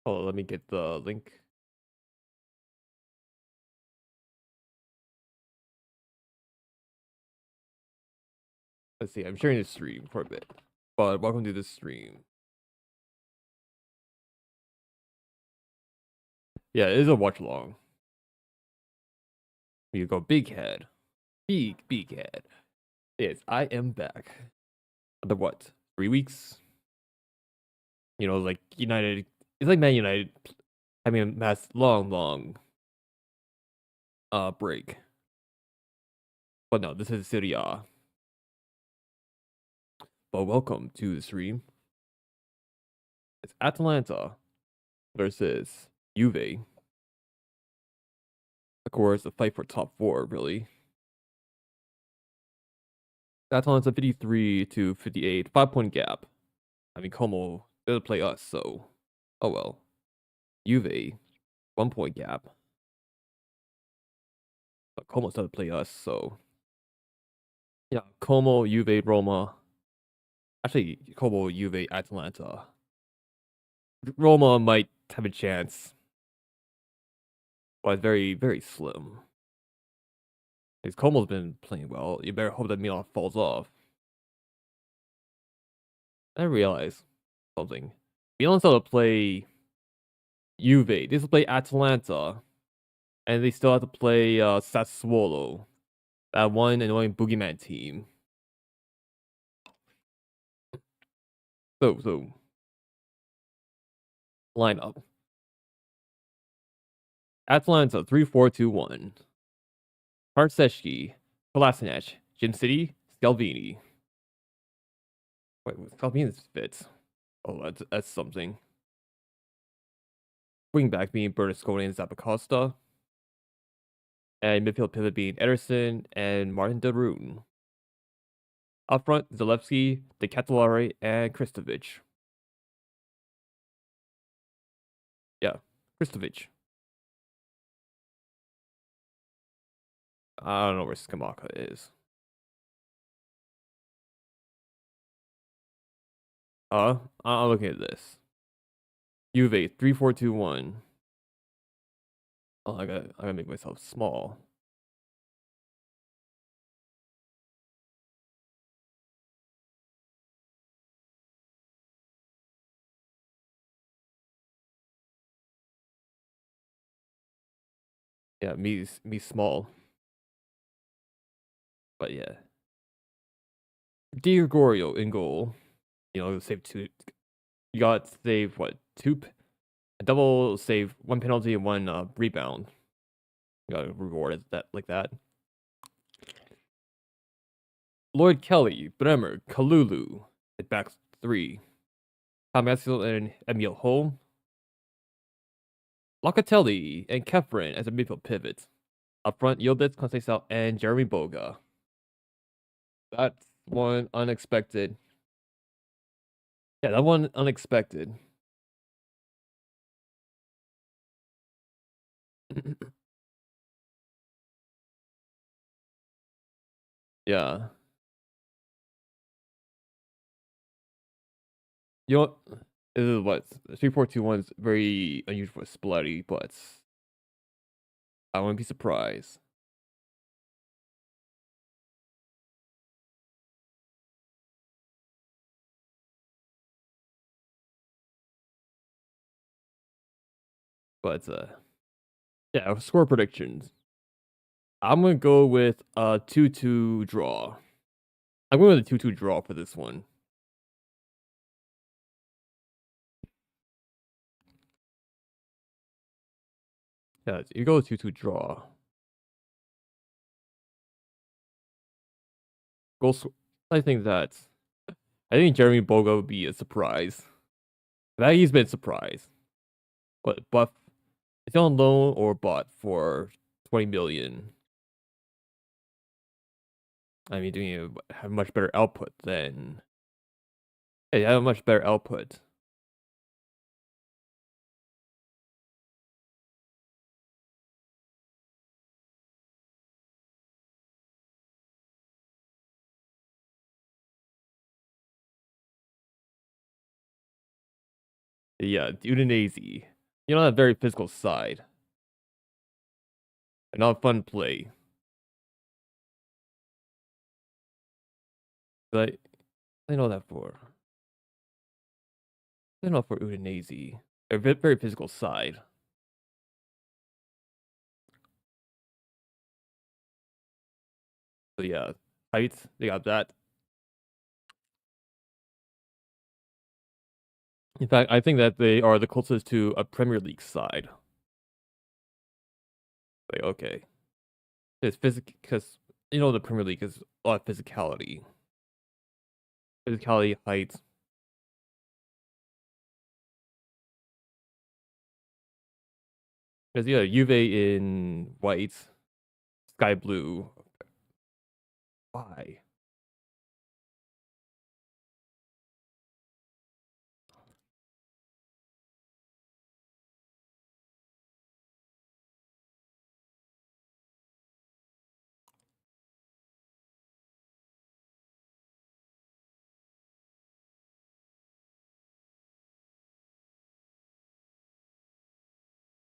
Oh, let me get the link. Let's see. I'm sharing the stream for a bit, but welcome to the stream. Yeah, it is a watch along. You go big head, big head. Yes, I am back. After what? 3 weeks? You know, like United. It's like Man United. I mean, that's long break. But no, this is Serie. But welcome to the stream. It's Atalanta versus Juve. Of course, a fight for top four, really. Atalanta 53 to 58, 5 point gap. I mean, Como doesn't play us, so oh well. Juve, 1 point gap. But Como doesn't play us, so yeah. Como, Juve, Roma. Actually, Como, Juve, Atalanta. Roma might have a chance, but it's very slim. Because Como's been playing well. You better hope that Milan falls off. I realize something. Milan still have to play Juve. They still play Atalanta. And they still have to play Sassuolo. That one annoying boogeyman team. So lineup. Atalanta 3-4-2-1. Harseshki, Kolasinac, Jim City, Scalvini. Wait, Scalvini's fits. Oh, that's something. Wingback being Berlusconi and Zappacosta. And midfield pivot being Ederson and Martin de Roon. Up front, Zalewski, De Ketelaere, and Kristovic. Yeah, Kristovic. I don't know where Skamaka is. I'm looking at this. Juve 3-4-2-1. Oh, I gotta make myself small. Yeah, me small. But yeah. Di Gregorio in goal. You know, save two. You got save what? A double save, one penalty and one rebound. You got rewarded that like that. Lloyd Kelly, Bremer, Kalulu at back three. Tomasio and Emil Holm. Locatelli and Kefren as a midfield pivot. Up front, Yildiz, Conceição, and Jeremy Boga. That's one unexpected. Yeah, that one unexpected. Yeah. You know, this is what 3-4-2-1 is very unusual for Spalletti, but I wouldn't be surprised. But yeah, score predictions. I'm gonna go with a 2-2 draw. I'm going with a 2-2 draw for this one. Yeah, you go with 2-2 draw. I think Jeremy Boga would be a surprise. That he's been surprised. But it's on loan or bought for 20 million. I mean, doing have much better output than. Hey, have a much better output. Yeah, Udinese. that very physical side. And not fun play. But I know that for. I know for Udinese. A very physical side. So yeah, height, they got that. In fact, I think that they are the closest to a Premier League side. Like, okay. It's physical because the Premier League is a lot of physicality. Physicality, height. Because yeah, Juve in white, sky blue. Why?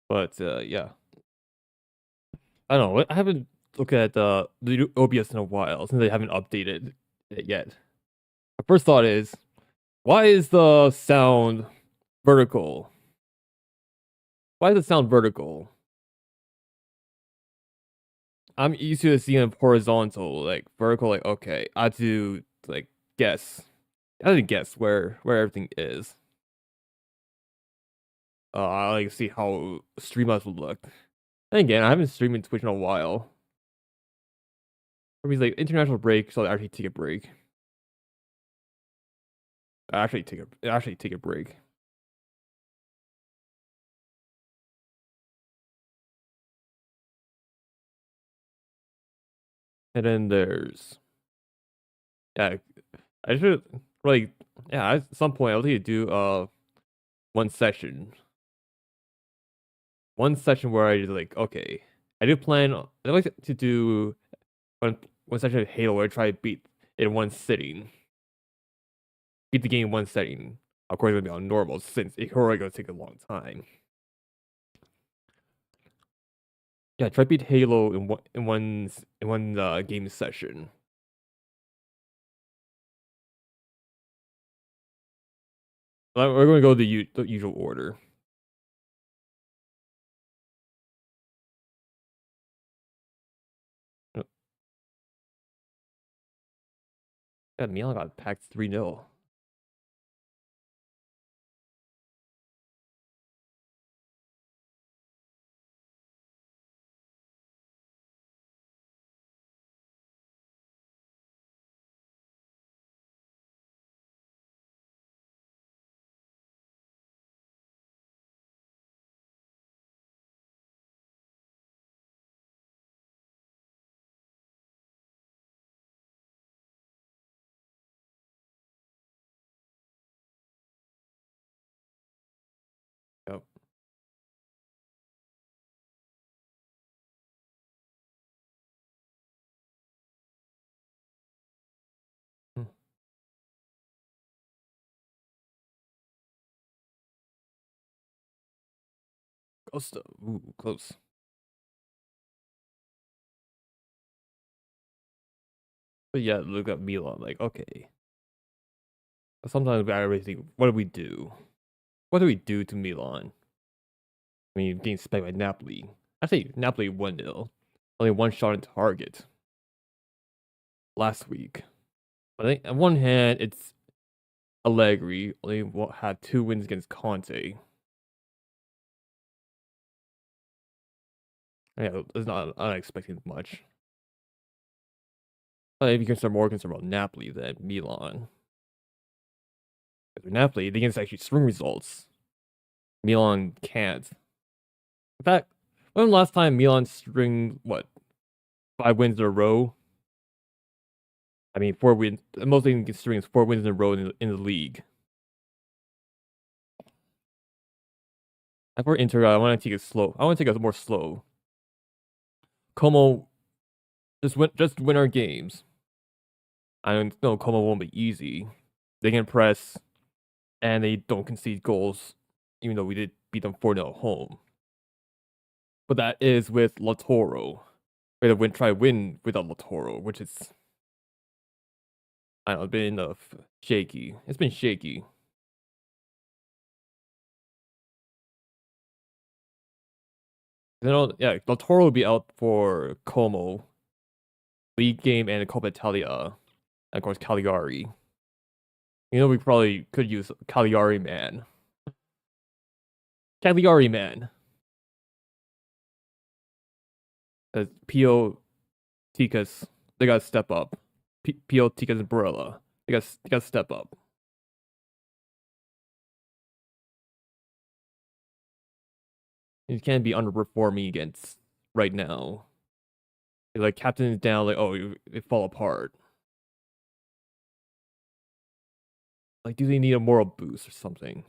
But yeah, I don't know. I haven't looked at the OBS in a while since they haven't updated it yet. My first thought is, why is the sound vertical? Why does it sound vertical? I'm used to seeing it horizontal, like vertical. Like okay, I have to like guess. I have to guess where everything is. I like to see how streamers would look. And again, I haven't streamed Twitch in a while. For me, like international break, so I actually take a break. Actually take a break. And then there's yeah, I should like yeah, at some point I'll need to do one session. One session where I just like, okay. I do plan I like to do one session of Halo where I try to beat in one sitting. Beat the game in one setting. Of course it's gonna be on normal since it's already gonna take a long time. Yeah, try to beat Halo in one game session. We're gonna go the usual order. Yeah, Milan got packed 3-0. Yep. Hmm. Costa. Ooh, close. But yeah, look at Milan, like, okay. Sometimes I really think, what do we do? What do we do to Milan? I mean, getting spanked by Napoli. I say Napoli 1-0. Only one shot on target last week. I think on one hand, it's Allegri only had 2 wins against Conte. Yeah, it's not unexpected much. But if you concern more concerned about Napoli than Milan. With Napoli, they can actually string results. Milan can't. In fact, when was the last time Milan string 5 wins in a row? I mean, 4 wins. Most they can string is 4 wins in a row in the league. For Inter, I want to take it slow. I want to take it more slow. Como just win our games. I know Como won't be easy. They can press, and they don't concede goals. even though we did beat them 4-0 at home. But that is with Latoro. We had to try to win without Latoro, which is, I don't know, been shaky. It's been shaky. Yeah, Latoro will be out for Como league game and Coppa Italia, and of course Cagliari. We probably could use Cagliari man. Cagliari man. Pio Tikas, they gotta step up. Pio Tikas and Barella, they gotta step up. You can't be underperforming against right now. Like captain is down, like it fall apart. Like, do they need a moral boost or something?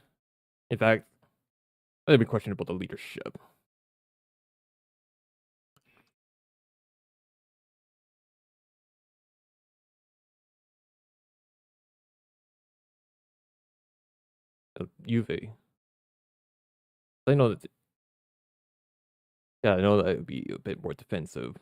In fact, I'd be questioning about the leadership. Juve. I know that. Yeah, I know that it would be a bit more defensive.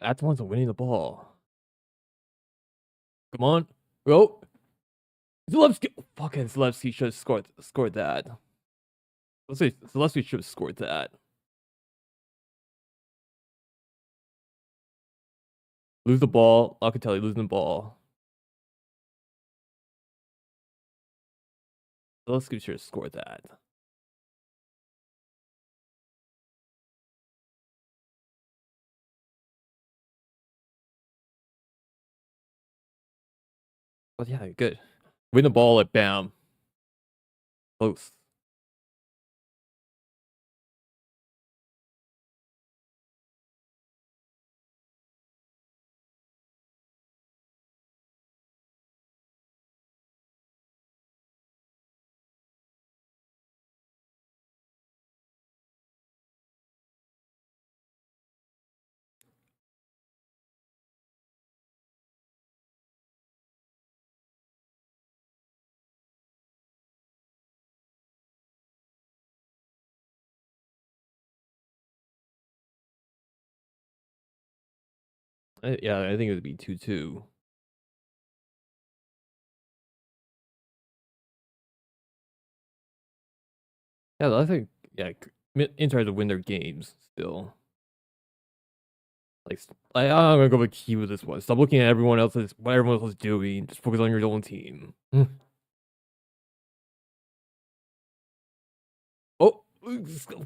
Atalanta's winning the ball. Come on, go. Zalewski. Fucking Zalewski should have scored that. Let's say Zalewski should have scored that. Lose the ball. I can tell you losing the ball. Zalewski should have scored that. But yeah, good. Win the ball at bam. Close. Yeah, I think it would be 2-2. Yeah, I think Inter has to win their games still. Like, I'm gonna go with key with this one. Stop looking at what everyone else is doing. Just focus on your own team. Oh,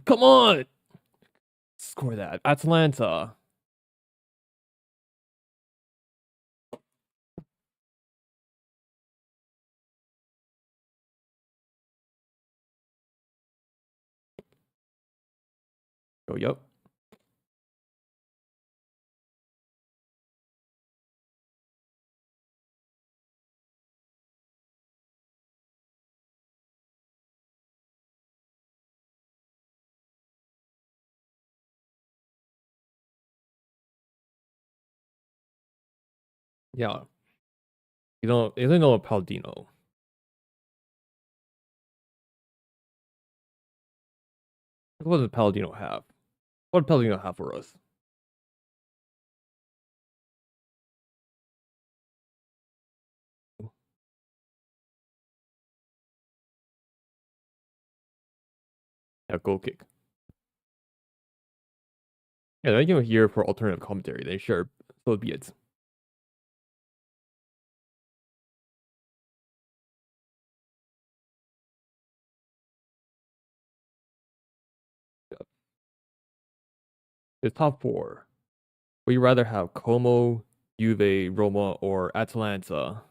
come on! Score that. Atalanta. Oh, yep. Yeah. You don't know what Palladino. What does Palladino have? What did Palladino have for us? Yeah, goal kick. Yeah, they came here for alternative commentary. They sure, so be it. Yeah. The top four. Would you rather have Como, Juve, Roma, or Atalanta?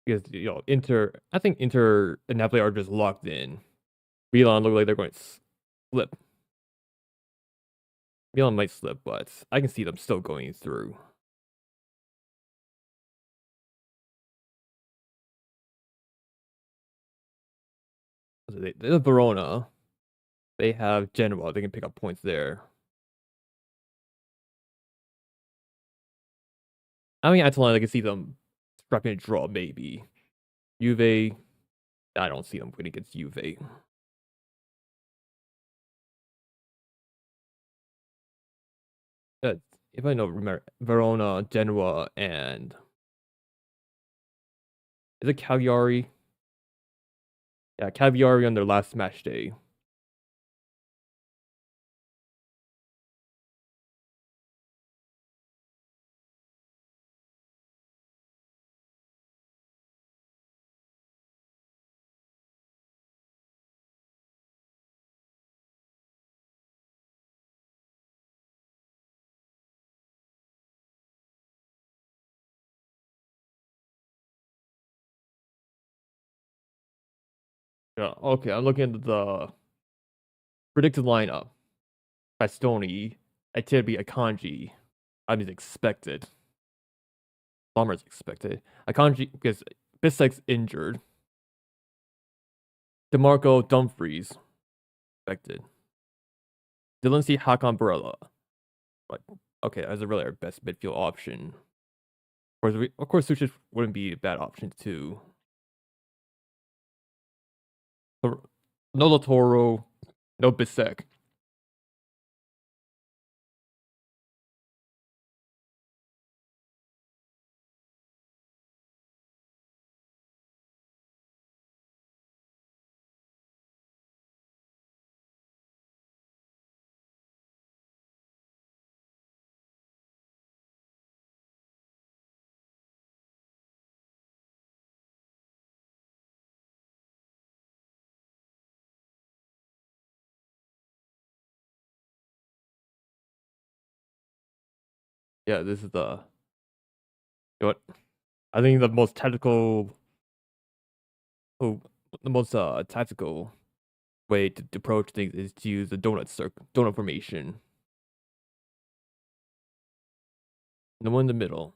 because Inter. I think Inter and Napoli are just locked in. Milan look like they're going to slip. Milan might slip, but I can see them still going through. They have Verona. They have Genoa. They can pick up points there. I mean, Atalanta, I can see them scrapping a draw, maybe. Juve, I don't see them winning against Juve. Uh, if I know, remember, Verona, Genoa, and is it Cagliari? Yeah, Cagliari on their last match day. Yeah, okay, I'm looking at the predicted lineup. Bastoni, Acerbi, Akanji. I mean, expected. Bombers expected. Akanji, because Bissek's injured. DeMarco Dumfries, expected. Delancey, Hakan Barella. Like, okay, as a really our best midfield option. Of course, Sucic wouldn't be a bad option too. No Latoro, no Bissek. Yeah, this is what I think the most tactical, oh, the most tactical way to approach things is to use the donut formation. No one in the middle.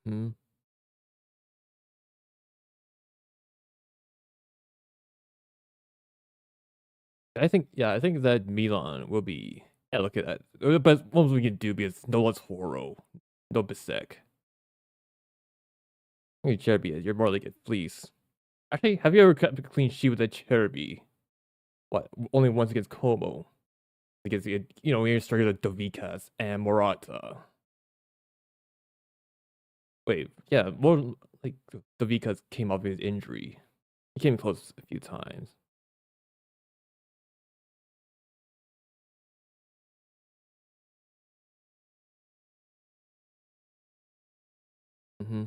Hmm. I think that Milan will be. Yeah, look at that. The best ones we can do because no one's Horo, no Bisek. You Cherby, you're more like a fleece. Actually, have you ever kept a clean sheet with a Cherby? What? Only once against Como. Because when you're starting with Dovikas and Morata. Wait, yeah, more like Dovikas came off his injury. He came close a few times. Hmm.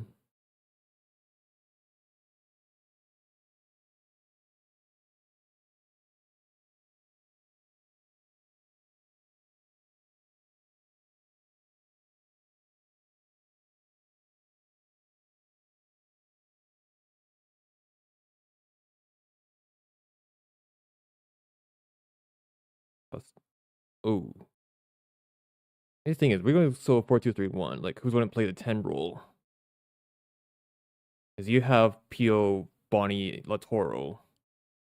Oh, the thing is, we're going to so 4-2-3-1. Like, who's going to play the 10 role? Because you have Pio, Bonnie, Latoro,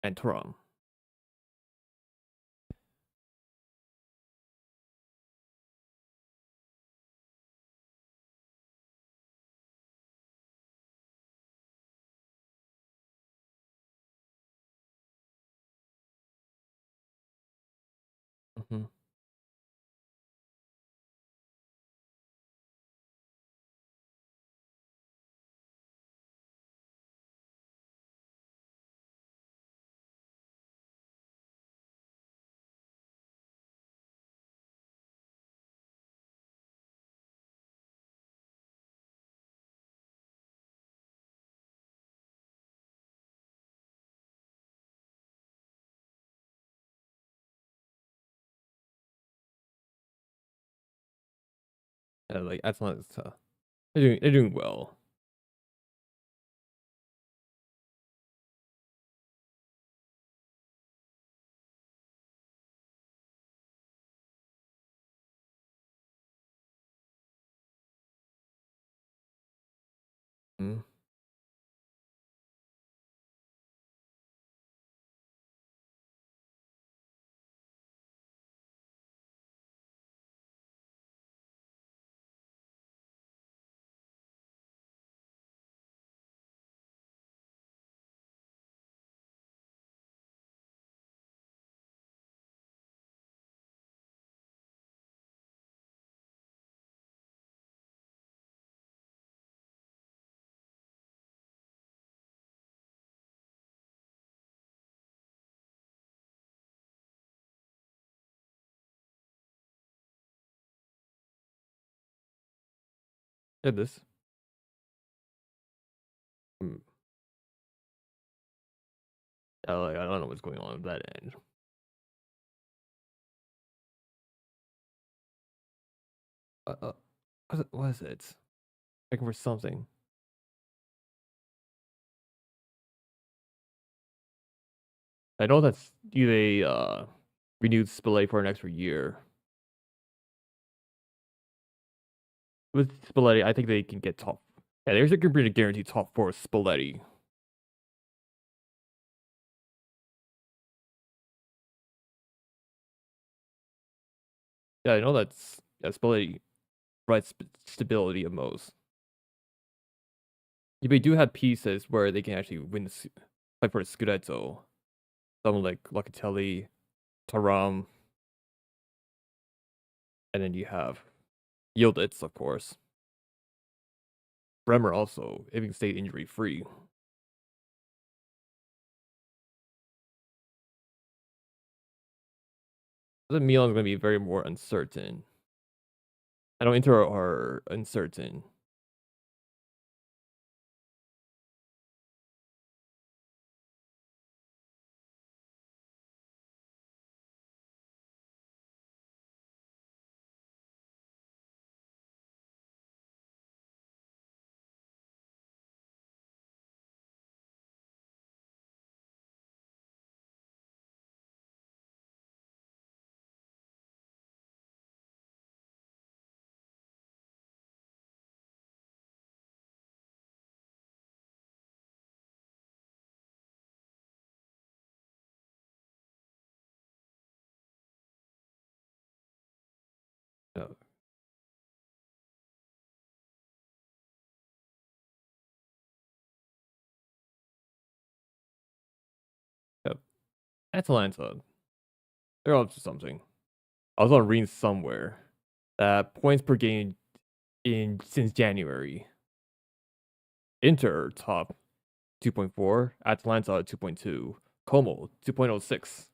and Turam. Hmm. Like Atalanta, they're doing well. Mm. Yeah, this. Mm. Like, I don't know what's going on with that end. What is it? Looking for something. I know that's they renewed Spillane for an extra year. With Spalletti, I think they can get top. Yeah, there's a good guarantee top four with Spalletti. Yeah, I know Spalletti provides stability of most. Yeah, but you do have pieces where they can actually fight for the Scudetto. Someone like Locatelli, Taram, and then you have Yildiz, of course. Bremer also, if he can stay injury free. The Milan's going to be very more uncertain. I know Inter are uncertain. Yeah, yeah. Atalanta, they're up to something. I was on reading somewhere that points per game in since January. Inter top 2.4, Atalanta 2.2, Como 2.06,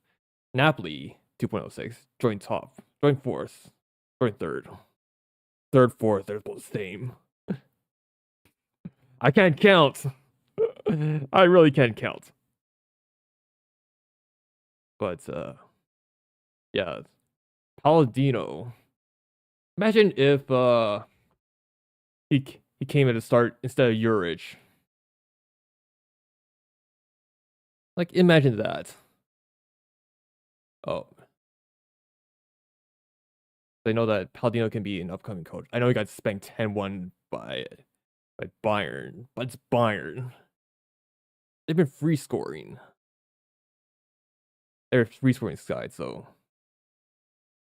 Napoli 2.06, joint fourth, joint third, fourth. They're both the same. I can't count. I really can't count. But yeah, Palladino. Imagine if he came at the start instead of Juric. Like imagine that. Oh, they know that Palladino can be an upcoming coach. I know he got spanked 10-1 by Bayern, but it's Bayern. They've been free scoring. They're a free scoring side, so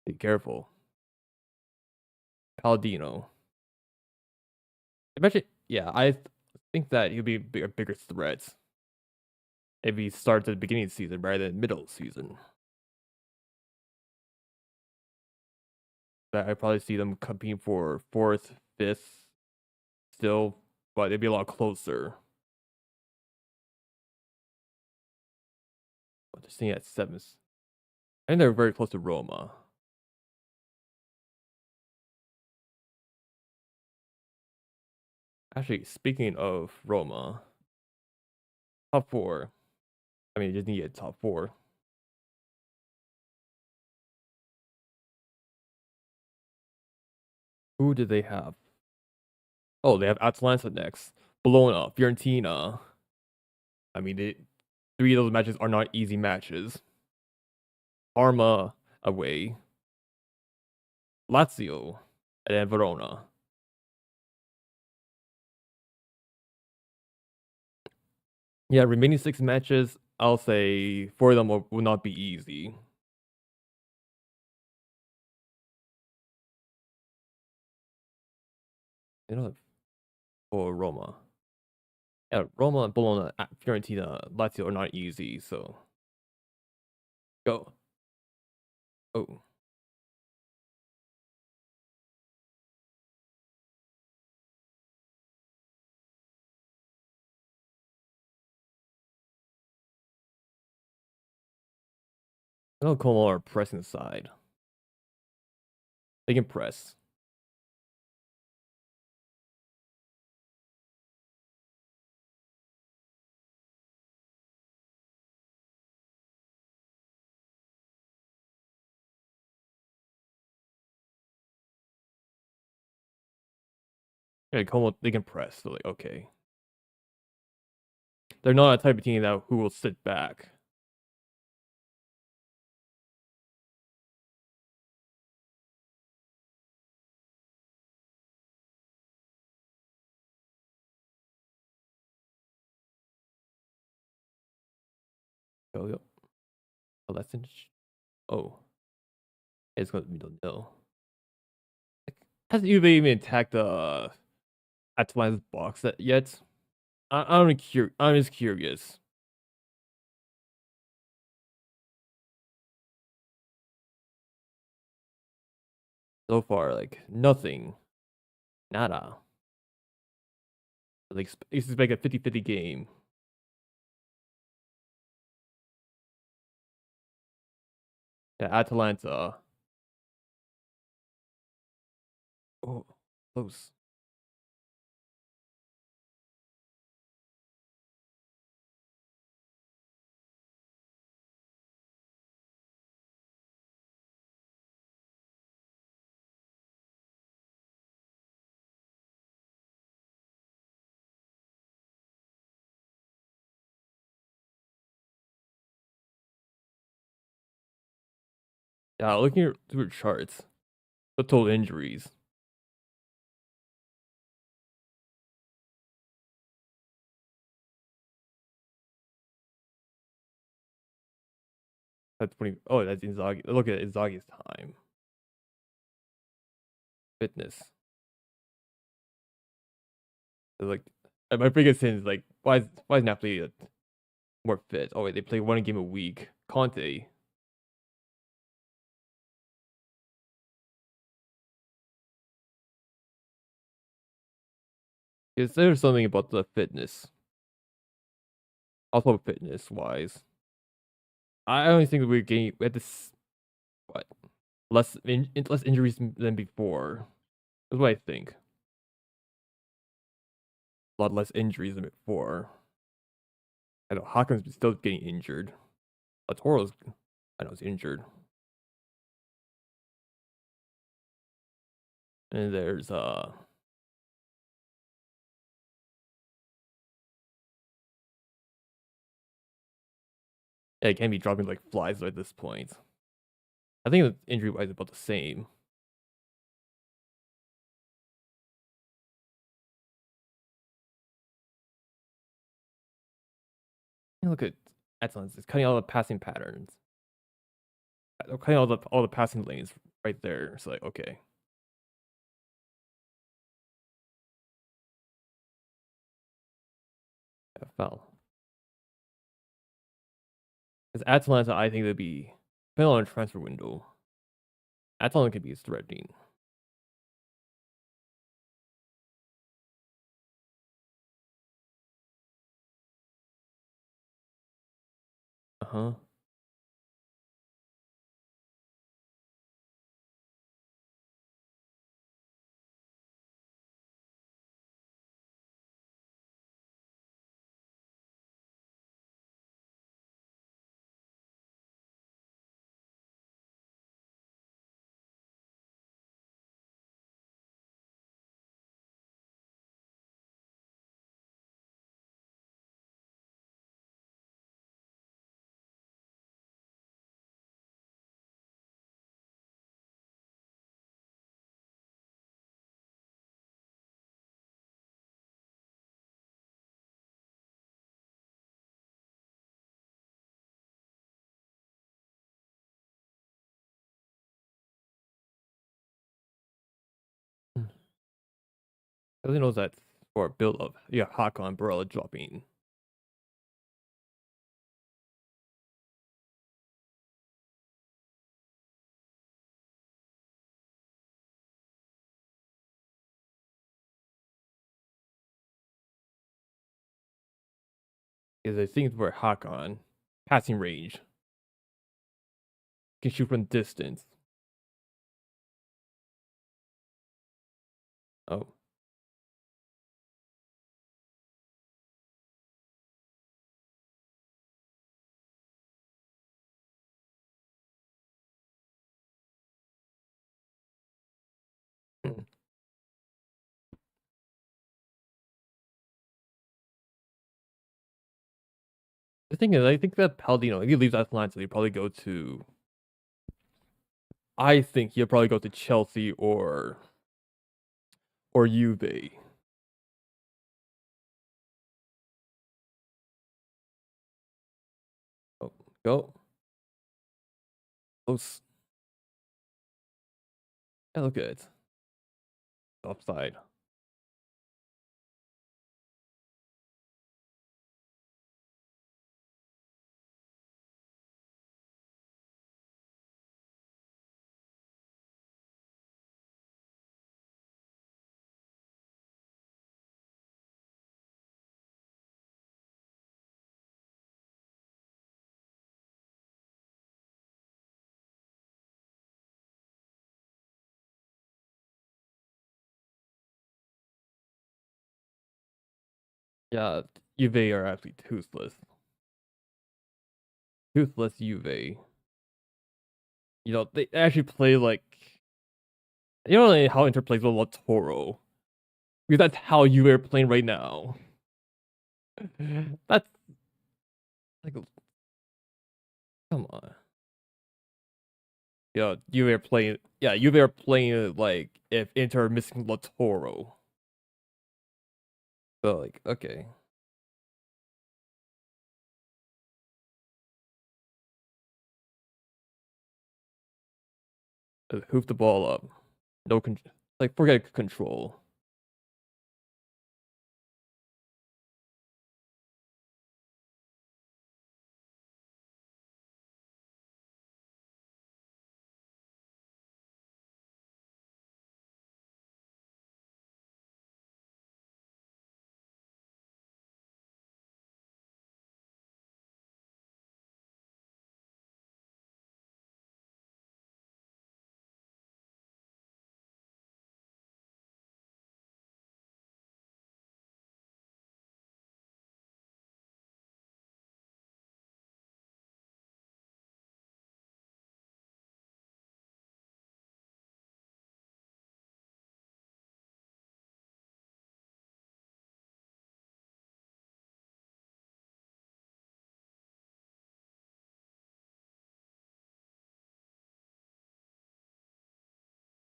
be careful. Palladino. Imagine, yeah, think that he'll be a bigger threat if he starts at the beginning of the season rather than middle of the season. I probably see them competing for fourth, fifth still, but they'd be a lot closer. But they're sitting at seventh. I think they're very close to Roma. Actually, speaking of Roma, top four. I mean, you just need a top four. Who did they have? Oh, they have Atalanta next. Bologna, Fiorentina. I mean, three of those matches are not easy matches. Parma away. Lazio, and then Verona. Yeah, remaining six matches, I'll say four of them will not be easy. You know, for Roma. Yeah, Roma, Bologna, Fiorentina, Lazio are not easy, so go. Oh, I know Como are pressing the side. They can press. Yeah, Como, they can press. So like, okay. They're not a type of team that who will sit back. Oh, yep. Oh, that's interesting. Oh, it's going to be no. Hasn't Juve even attacked Atalanta's box yet? I'm just curious. So far, like nothing, nada. Like this is like a 50-50 game. Yeah, Atalanta. Oh, close. Yeah, looking through charts, the total injuries. That's 20. Oh, that's Inzaghi. Look at Inzaghi's time. Fitness. Like, my biggest sin is like, why is Napoli more fit? Oh wait, they play one game a week. Conte. Is there something about the fitness? Also fitness wise. I only think that we had this what less injuries than before. That's what I think. A lot less injuries than before. I know Hawkins still getting injured. Latoro's I know is injured. And there's yeah, it can be dropping like flies at this point. I think the injury wise about the same. Look at Excellence. It's cutting all the passing patterns. Cutting all the passing lanes right there. It's like okay. Yeah, foul. Because Atalanta, I think would be depending on a transfer window. Atalanta could be threatening. Uh-huh. Everybody knows that for a build up. You got Hakon Barella dropping. Is I think for Hakon, passing range. Can shoot from distance. Oh. The thing is, I think that Palladino, if he leaves Atalanta, he'll probably go to. I think he'll probably go to Chelsea or Juve. Oh, go. Close. Yeah, look good. Offside. Yeah, Juve are actually toothless. Toothless Juve. You know, they actually play like. You don't know how Inter plays with Toro. Because that's how Juve are playing right now. That's like, come on. Yeah, Juve are playing. Yeah, Juve are playing like if Inter are missing Toro. So like, okay. Hoof the ball up. No like forget control.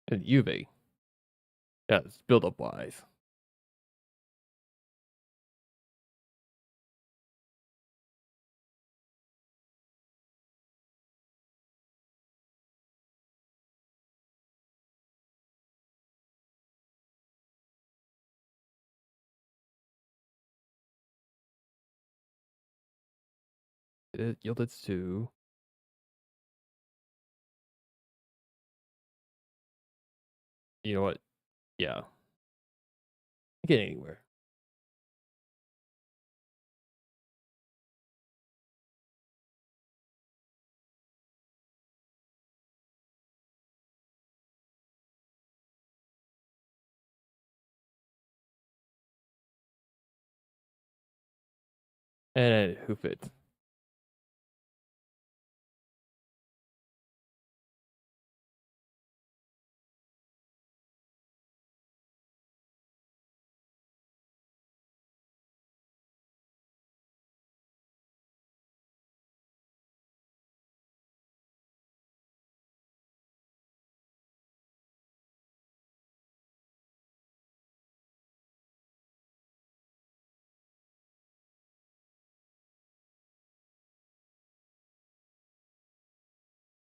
And Juve, yeah, it's build up wise. It yielded to. You know what? Yeah, get anywhere. And hoof it.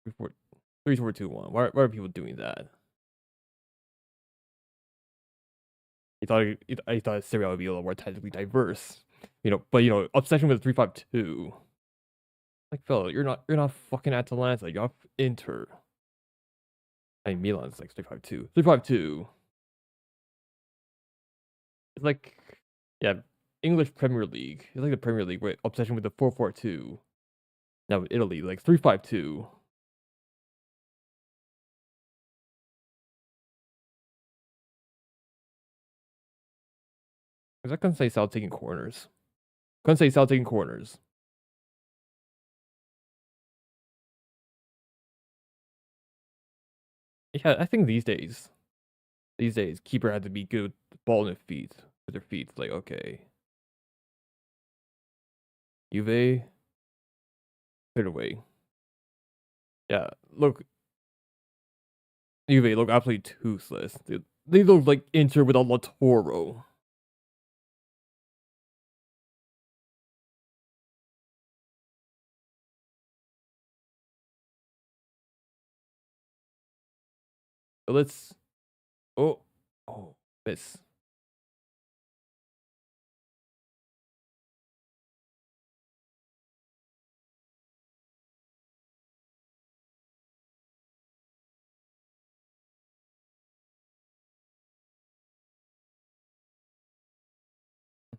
Before 3, 4, 2, 1. Why are people doing that? He thought Serie would be a little more technically diverse, But obsession with 3-5-2. Like, fella, you're not fucking Atalanta. You're Inter. I mean, Milan's like 3-5-2. 3-5-2. It's like, yeah, English Premier League. It's like the Premier League with obsession with the 4-4-2. Now with Italy, like 3-5-2. Because I couldn't say Sal taking corners. Couldn't say Sal taking corners. Yeah, I think these days, keeper had to be good with the ball in their feet. With their feet. Like, okay. Juve, put it away. Yeah, look, Juve look absolutely toothless. They look like Inter without Lautaro. But let's. Oh, oh, miss.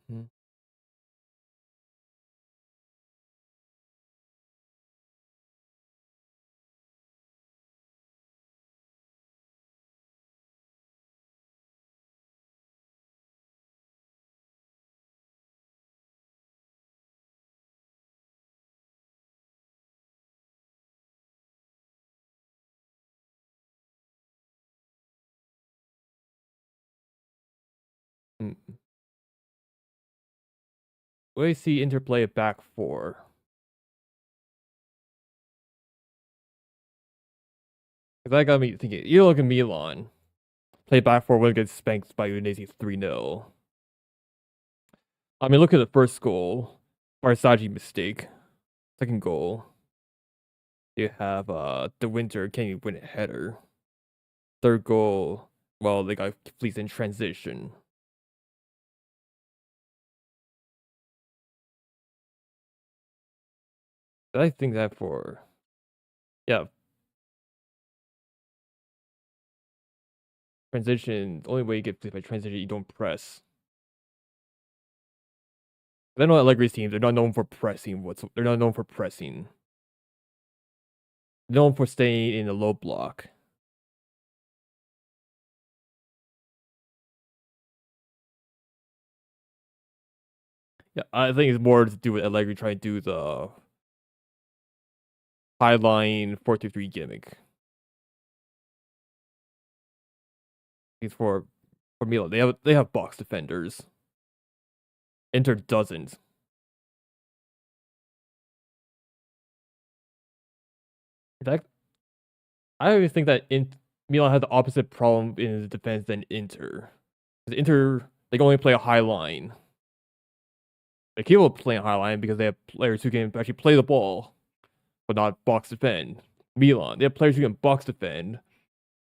Mhm. Mm. What do you see Inter play it back for? Because that got me thinking. You look at Milan. Play back for when it gets spanked by Udinese 3-0. I mean, look at the first goal. Barzagli mistake. Second goal. You have the Winter can't even win a header. Third goal. Well, they got completes in transition. I think that for yeah, transition. The only way you get played by transition, you don't press. I know Allegri's team, they're not known for pressing. They're not known for pressing. They're known for staying in the low block. Yeah, I think it's more to do with Allegri trying to do the high line 4-2-3 gimmick. It's for Milan. They have box defenders. Inter doesn't. In fact, I always think that Milan has the opposite problem in the defense than Inter. Inter, they can only play a high line. They keep playing a high line because they have players who can actually play the ball, but not box defend. Milan, they have players who can box defend,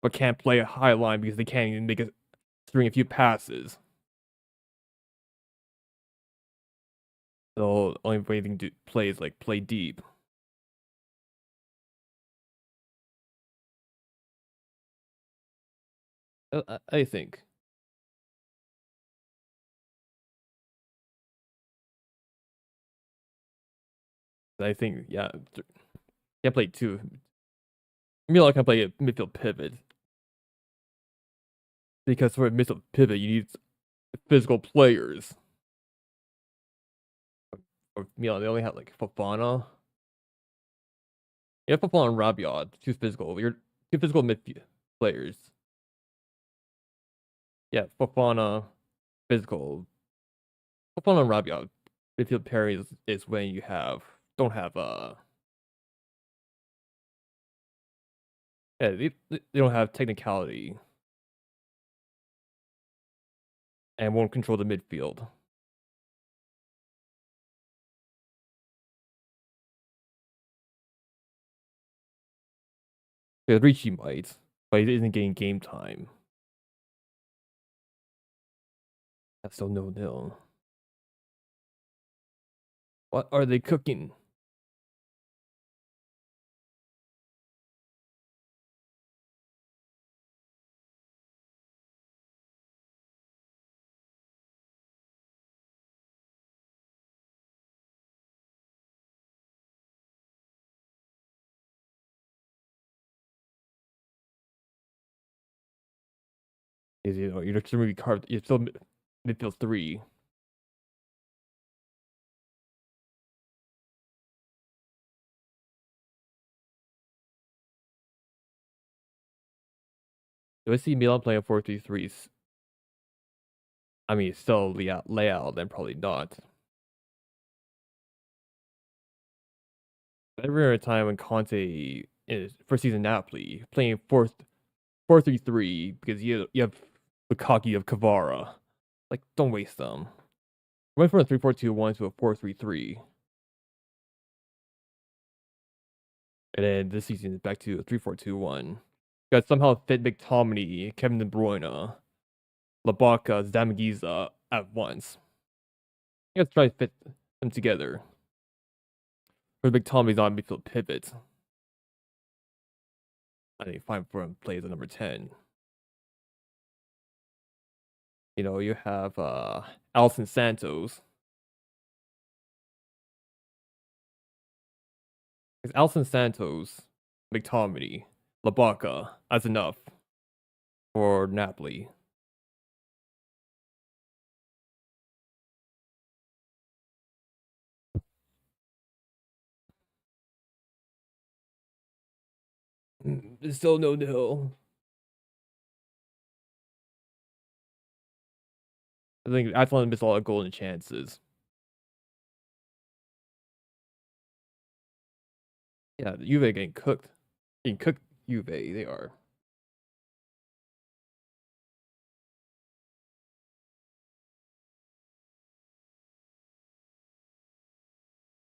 but can't play a high line because they can't even make a string a few passes. So the only way they can play is like play deep. I think. I think yeah, can't play two. Milan can play a midfield pivot because for a midfield pivot you need physical players. Or Milan, they only have like Fofana. You have Fofana and Rabiot, two physical. You're two physical midfield players. Yeah, Fofana, physical. Fofana and Rabiot, midfield pairing is when you don't have yeah, they don't have technicality and won't control the midfield. Yeah, Ricci might, but he isn't getting game time. That's still 0-0. What are they cooking? Is you're still maybe carved. You're still midfield 3. Do I see Milan playing 4-3-3? I mean, still layout, then probably not. I remember a time when Conte is first season Napoli playing 4-3-3 because you have Lukaku, you have Kvara. Like, don't waste them. Went from a 3-4-2-1 to a 4-3-3, and then this season is back to a 3-4-2-1. Got somehow fit McTominay, Kevin De Bruyne, Labaka, Zamagiza at once. You gotta try to fit them together. Where McTominay's on midfield pivot. I think fine for him plays at number 10. You have Alison Santos. It's Alison Santos, McTominay, Labaka. That's enough for Napoli. It's still 0-0. I think Atalanta missed a lot of golden chances. Yeah, Juve getting cooked. Getting cooked, Juve, they are.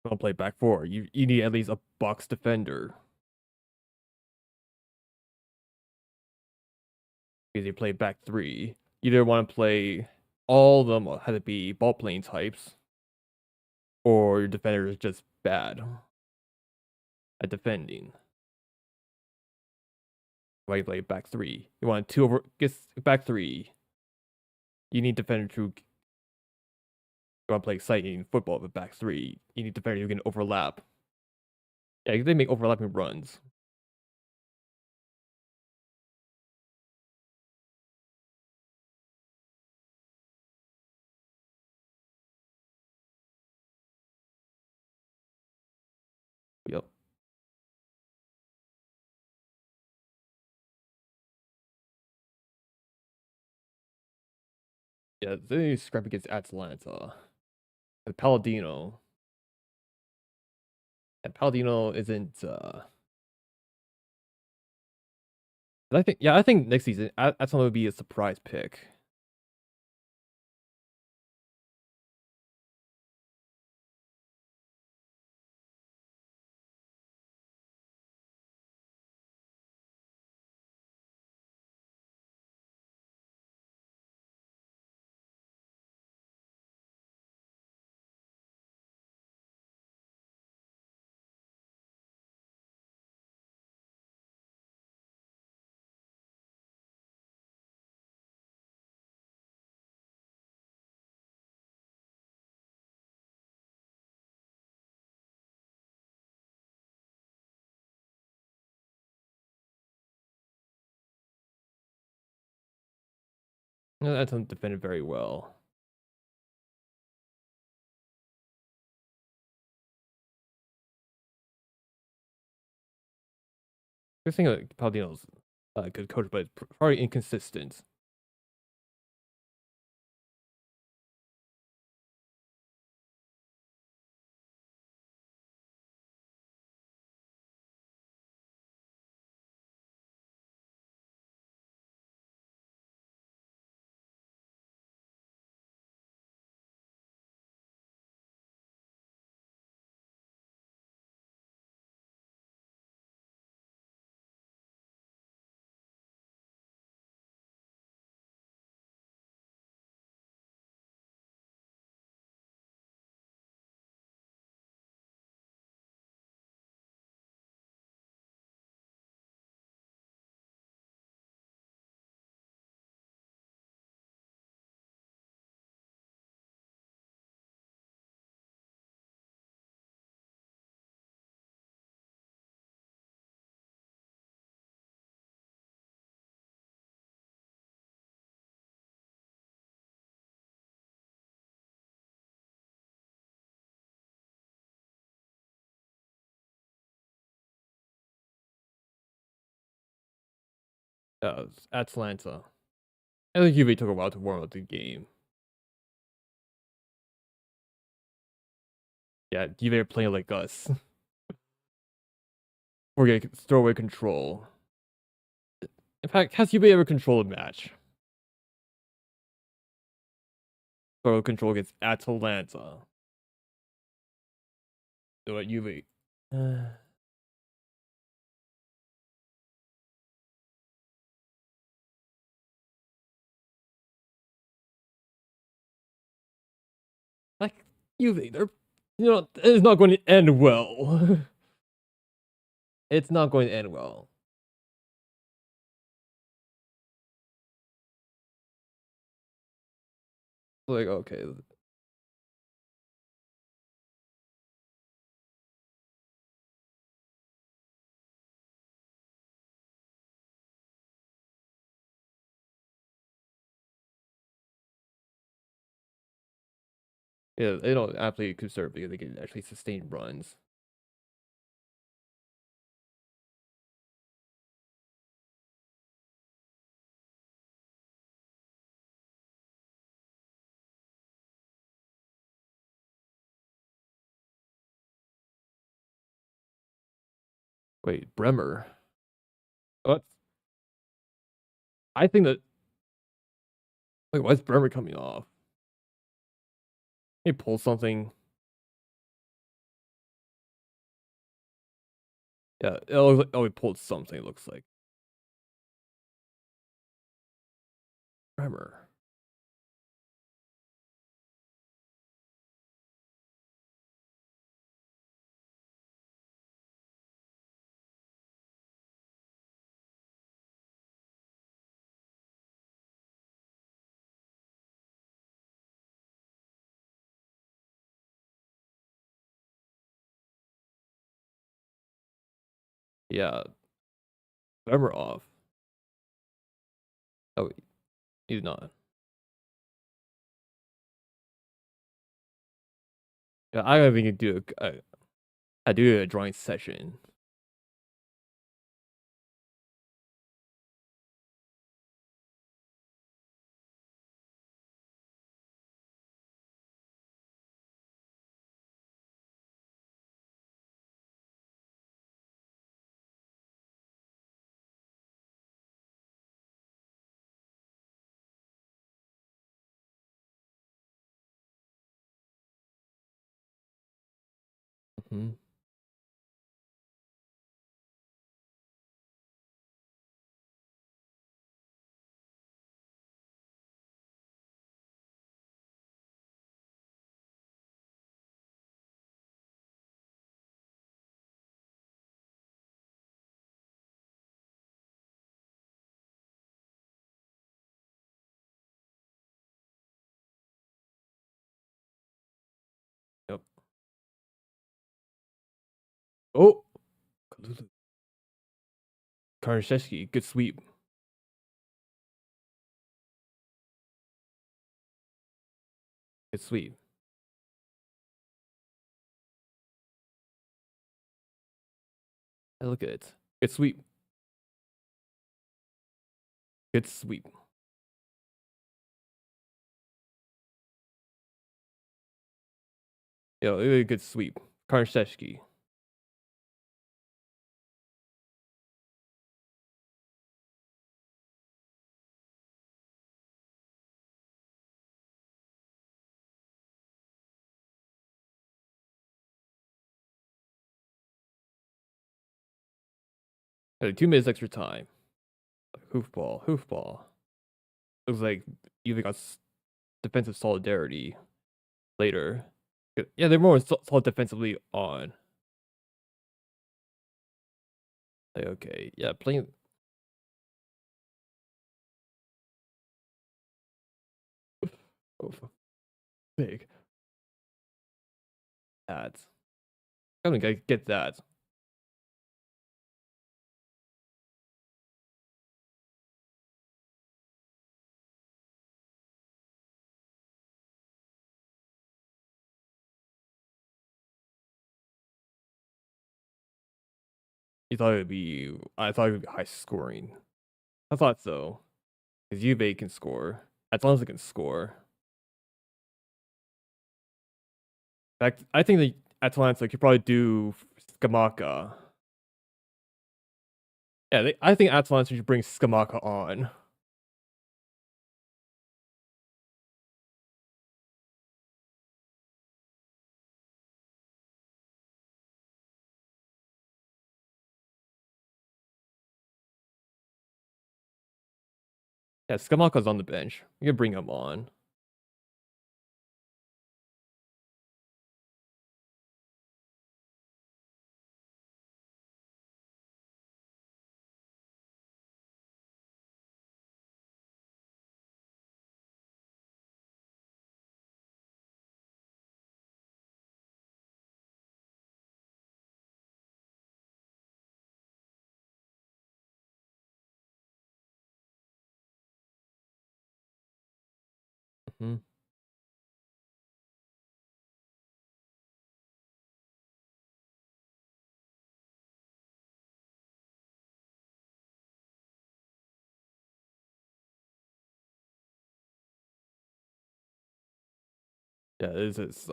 Don't play back four. You need at least a box defender. Because you play back three. You either want to play all of them have to be ball playing types, or your defender is just bad at defending. Why you play back three? You want two over gets back three. You need defender to you want to play exciting football with back three. You need defender who can overlap. Yeah, they make overlapping runs. Yep. Yeah, they scrap against Atalanta. And Palladino. And Palladino isn't I think next season Atalanta would be a surprise pick. Atalanta defended very well. I think Palladino's a good coach, but probably inconsistent. Atalanta. I think Juve took a while to warm up the game. Yeah, Juve are playing like us. We're gonna throw away control. In fact, has Juve ever controlled a match? Throw control against Atalanta. So at Juve. Like Juve, they're it's not going to end well. It's not going to end well. Like, okay. Yeah, they don't absolutely conserve because they can actually sustain runs. Wait, Bremer. What? I think that. Wait, why is Bremer coming off? He pulled something. Yeah, it looks like, oh, he pulled something. It looks like Bremer. Yeah, Bremer off. Oh, he's not. Yeah, I don't think he can do I do a drawing session. Mm-hmm. Yep. Oh, Karnashevsky, good sweep. Good sweep. Hey, look at it. Good sweep. Good sweep. Yeah, really good sweep. Karnashevsky. Hey, 2 minutes extra time. Hoofball. Hoofball. Looks like you got defensive solidarity later. Yeah, they're more solid defensively on. Like, okay, yeah, playing. Oh, big. That. I mean, I get that. You thought it would be. I thought it would be high scoring. I thought so. Because Juve can score. Atalanta can score. In fact, I think the Atalanta could probably do Skamaka. Yeah, I think Atalanta should bring Skamaka on. Yeah, Skamaka's on the bench. You can bring him on. Hmm. Yeah, this is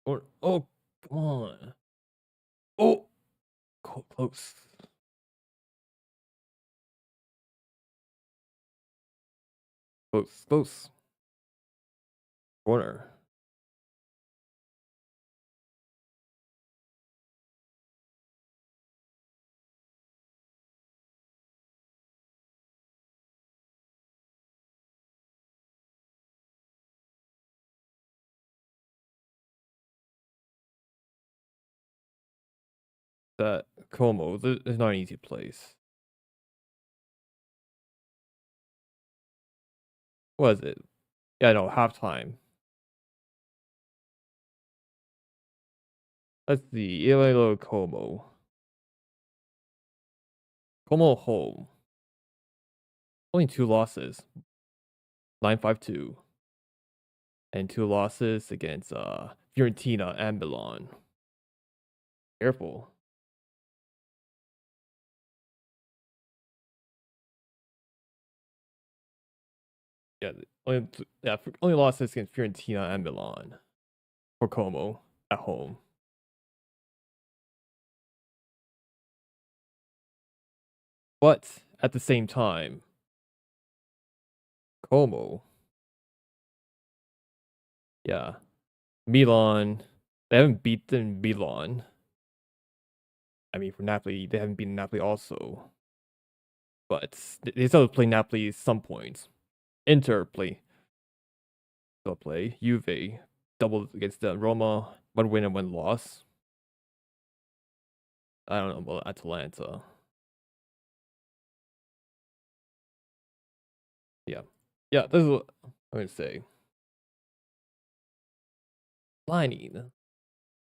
or oh come on. Oh, close. Close, close. Corner. That Como is not an easy place. What is it? Yeah, no, halftime. That's the Iloilo Como. Como home. Only 2 losses. 9-5-2. And 2 losses against Fiorentina and Milan. Careful. Yeah, only losses against Fiorentina and Milan for Como at home. But at the same time, Como, yeah, Milan, they haven't beaten Milan. I mean, for Napoli, they haven't beaten Napoli also. But they still play Napoli at some points. Inter still play. Juve, double against the Roma, 1 win and 1 loss. I don't know about Atalanta. Yeah. Yeah, this is what I'm going to say. Lining.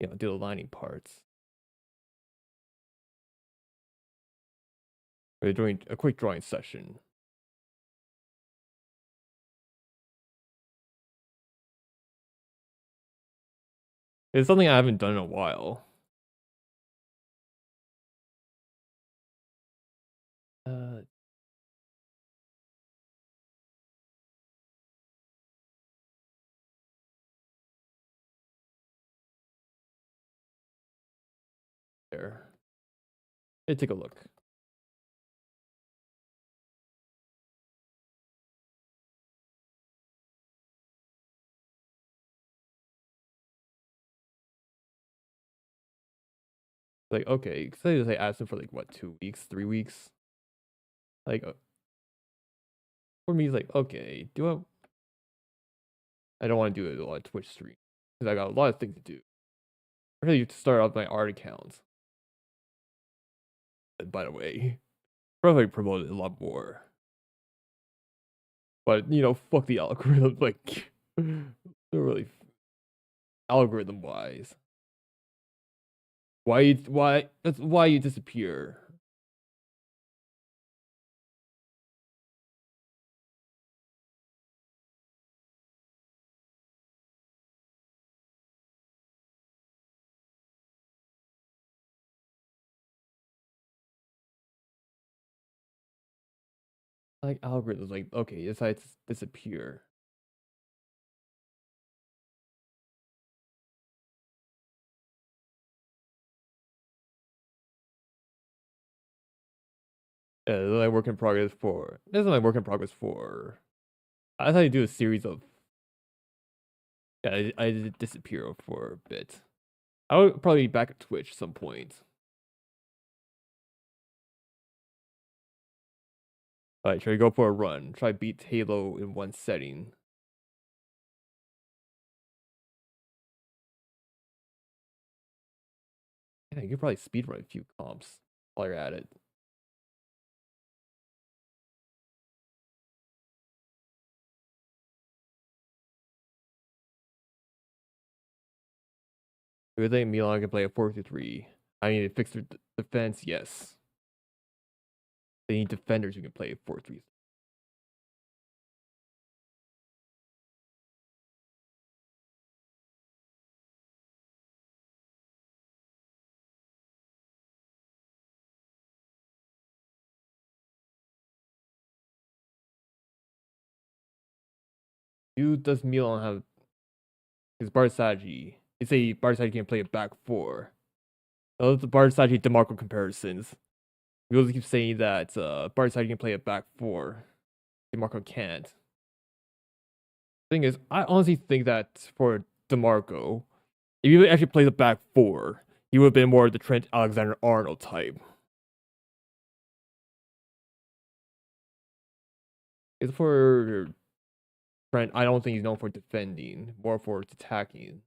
Do the lining parts. We're doing a quick drawing session. It's something I haven't done in a while. Uh, there. Hey, take a look. Like, okay, say I asked him for like what, 2 weeks, 3 weeks. Like, for me, it's like, okay, I don't want to do it a lot of Twitch stream because I got a lot of things to do. I really need to start off my art accounts. By the way, probably promote it a lot more. But fuck the algorithm. Like, they're really algorithm wise. Why? That's why you disappear. like algorithms, like okay, it decides to disappear. Yeah, this is like work in progress for. This is like work in progress for. I thought you do a series of. Yeah, I did disappear for a bit. I would probably be back at Twitch some point. Alright, try to go for a run. Try to beat Halo in one setting. Yeah, you could probably speedrun a few comps while you're at it. If you think Milan can play a 4-3, I need to fix their defense, yes. They need defenders who can play a 4-3. Who does Milan have his Barzagli? They say Barzagli can play a back four. Those the Barzagli DeMarco comparisons. People keep saying that Barzagli can play a back four. DeMarco can't. Thing is, I honestly think that for DeMarco, if he actually played a back four, he would have been more of the Trent Alexander-Arnold type. It's for Trent, I don't think he's known for defending, more for attacking.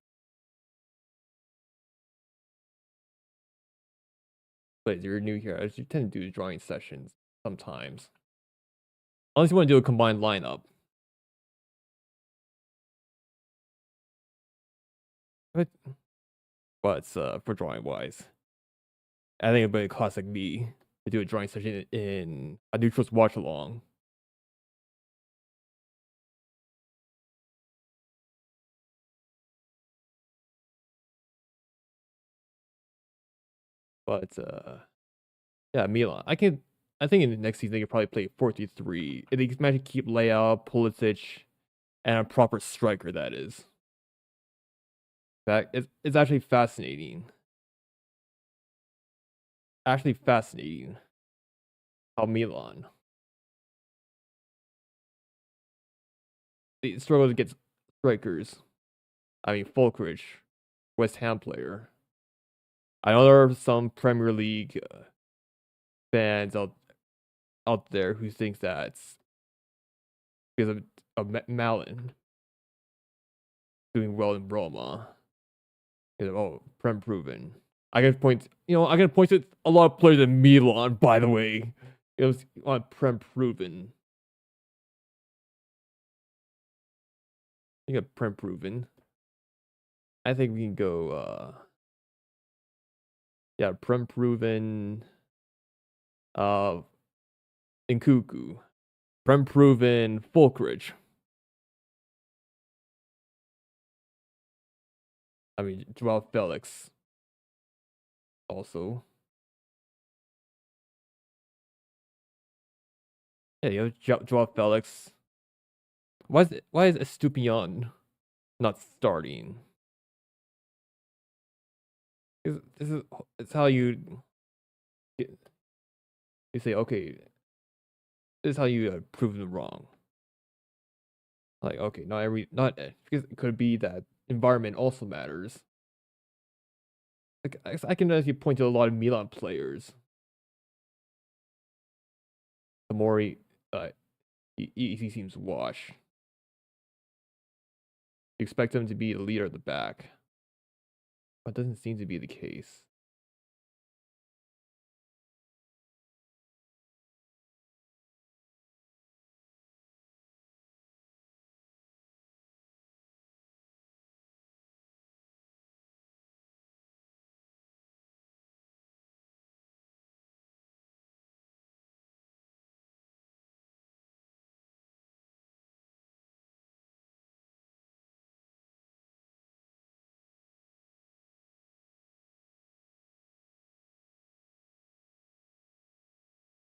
But if you're new here, as you tend to do drawing sessions sometimes. Unless you want to do a combined lineup. But for drawing wise, I think it'd be a classic me to do a drawing session in a neutral's watch along. But yeah, Milan. I think in the next season they could probably play 4-3. If they can manage to keep Leao, Pulisic, and a proper striker, that is. That it's actually fascinating. Actually fascinating how Milan they struggle to get strikers. I mean Fulkrich, West Ham player. I know there are some Premier League fans out there who think that's because of Malin doing well in Roma. Oh, Prem proven. I can point, I can point to a lot of players in Milan, by the way. It was on Prem proven. You got Prem proven. I think we can go, yeah, Prem proven, uh, Nkuku. Prem proven, Fulkridge. I mean, Joao Felix. Also. Yeah, you have Joao Felix. Why is Estupiñán not starting? This is it's how you say okay. This is how you prove them wrong. Like okay, not because it could be that environment also matters. Like I can actually point to a lot of Milan players. The more he seems washed. You expect him to be the leader at the back, but doesn't seem to be the case.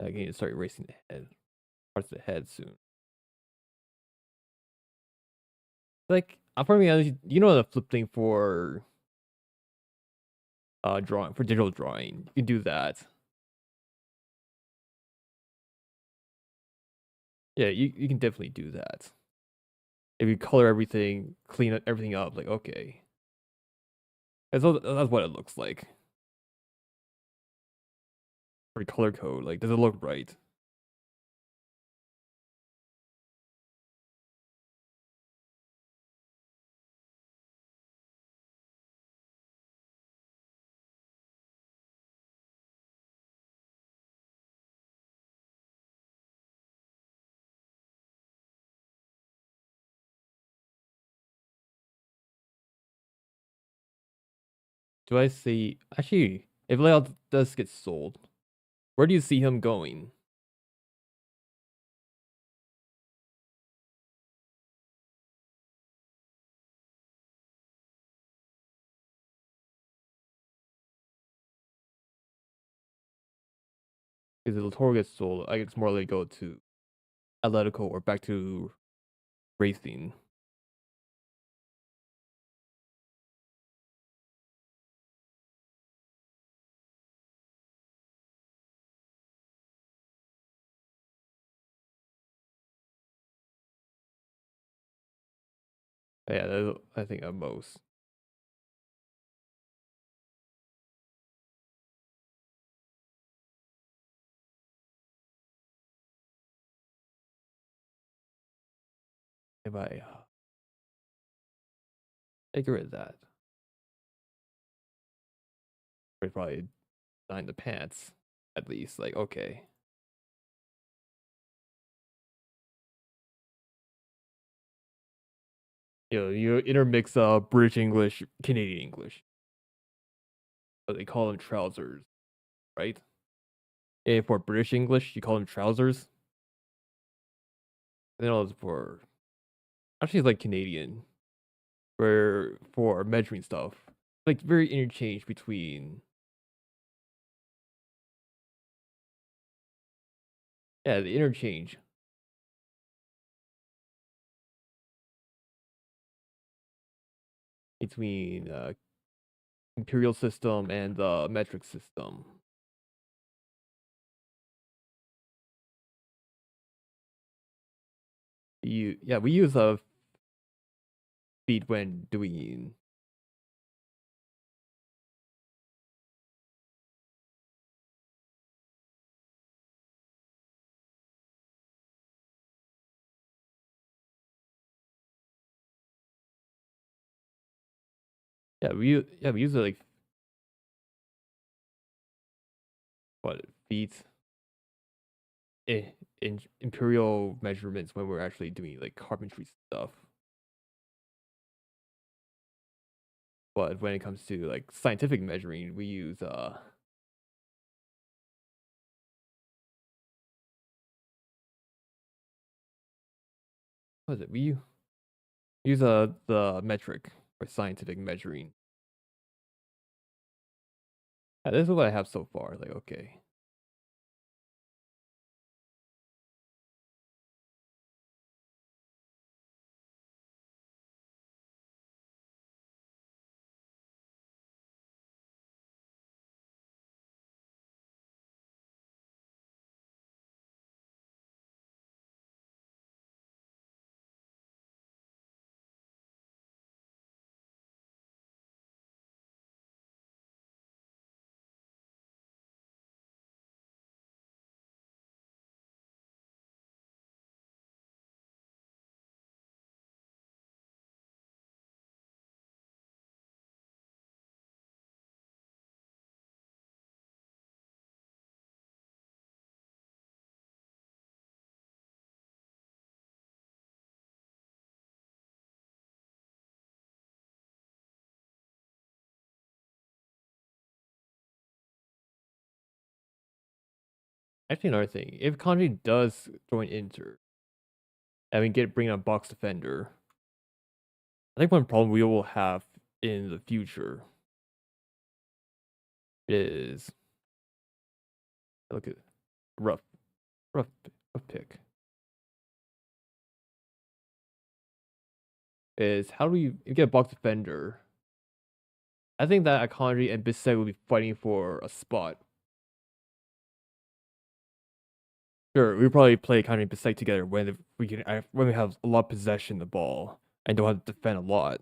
I can start racing ahead. parts of the head soon. Like, I'll probably be honest, you know the flip thing for drawing for digital drawing. You can do that. Yeah, you can definitely do that. If you color everything, clean everything up, like okay. That's what it looks like. For color code, like does it look right? Do I see actually if layout does get sold, where do you see him going? Because if the Toro gets sold, I guess more likely go to Atletico or back to racing. Yeah, I think at most. If I get rid of that, I'd probably design the pants at least. Like okay, you intermix British English, Canadian English. But they call them trousers, right? And for British English, you call them trousers. And then also for actually it's like Canadian, where for measuring stuff, like very interchange between yeah the interchange between imperial system and the metric system. We use feet when doing we use it like what feet in, in imperial measurements when we're actually doing like carpentry stuff. But when it comes to like scientific measuring, we use what is it? We use the metric for scientific measuring. This is what I have so far. Like okay, actually another thing. If Kanji does join Inter, and we get bring a box defender, I think one problem we will have in the future is look at rough rough rough pick. is how do we get a box defender? I think that Akanji and Bissek will be fighting for a spot. Sure, we probably play Akanji and Bissek together when we have a lot of possession of the ball and don't have to defend a lot.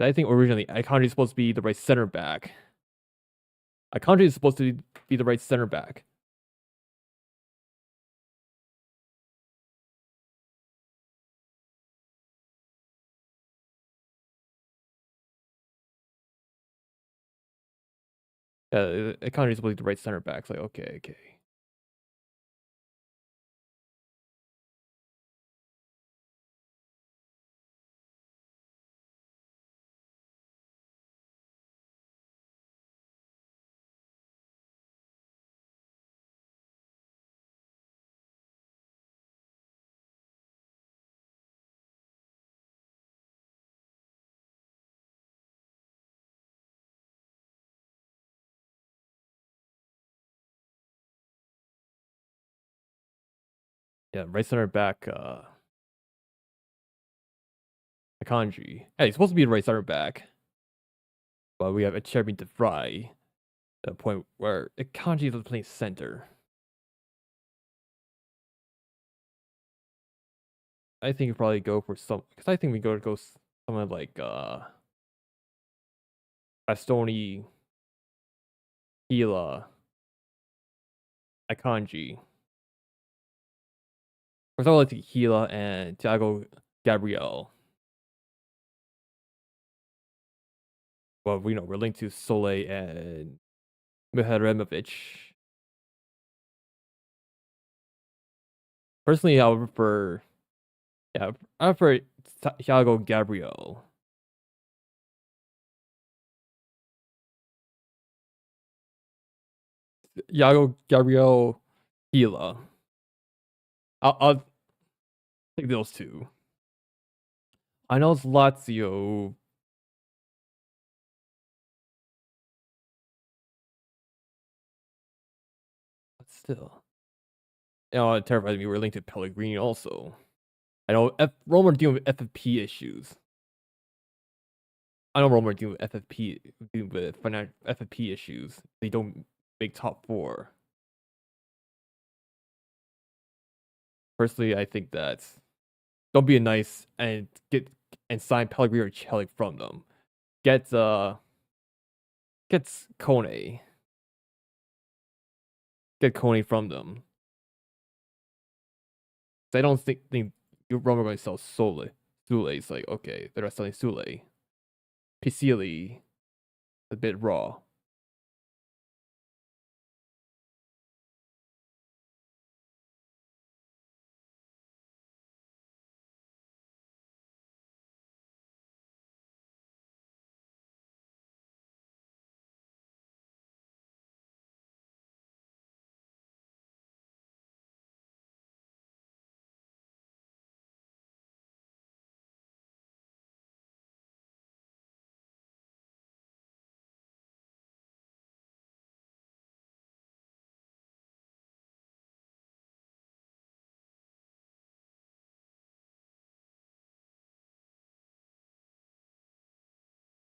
I think originally Akanji is supposed to be the right center back. Akanji is supposed to be the right center back. Akanji is supposed to be the right center back. It's like, okay. Yeah, right center back, Akanji. Yeah, he's supposed to be the right center back. But we have a champion to fry at a point where Akanji is playing center. I think you probably go for because I think we go someone like Bastoni, Hila, Akanji. Or someone like Hila and Thiago Gabriel. Well, we're linked to Soleil and Mihajlovic. Personally, I would prefer, I prefer Thiago Gabriel. Thiago Gabriel, Hila. I'll take those two. I know it's Lazio. But still. It terrifies me. We're linked to Pellegrini also. I know Roma are dealing with FFP issues. I know Roma are dealing with FFP issues. They don't make top 4. Personally, I think that don't be nice and sign Pellegrini or Celik from them. Gets Kone. Get Kone from them. I don't think Roma are going to sell Sule. It's like, okay, they're not selling Sule. Pisili, a bit raw.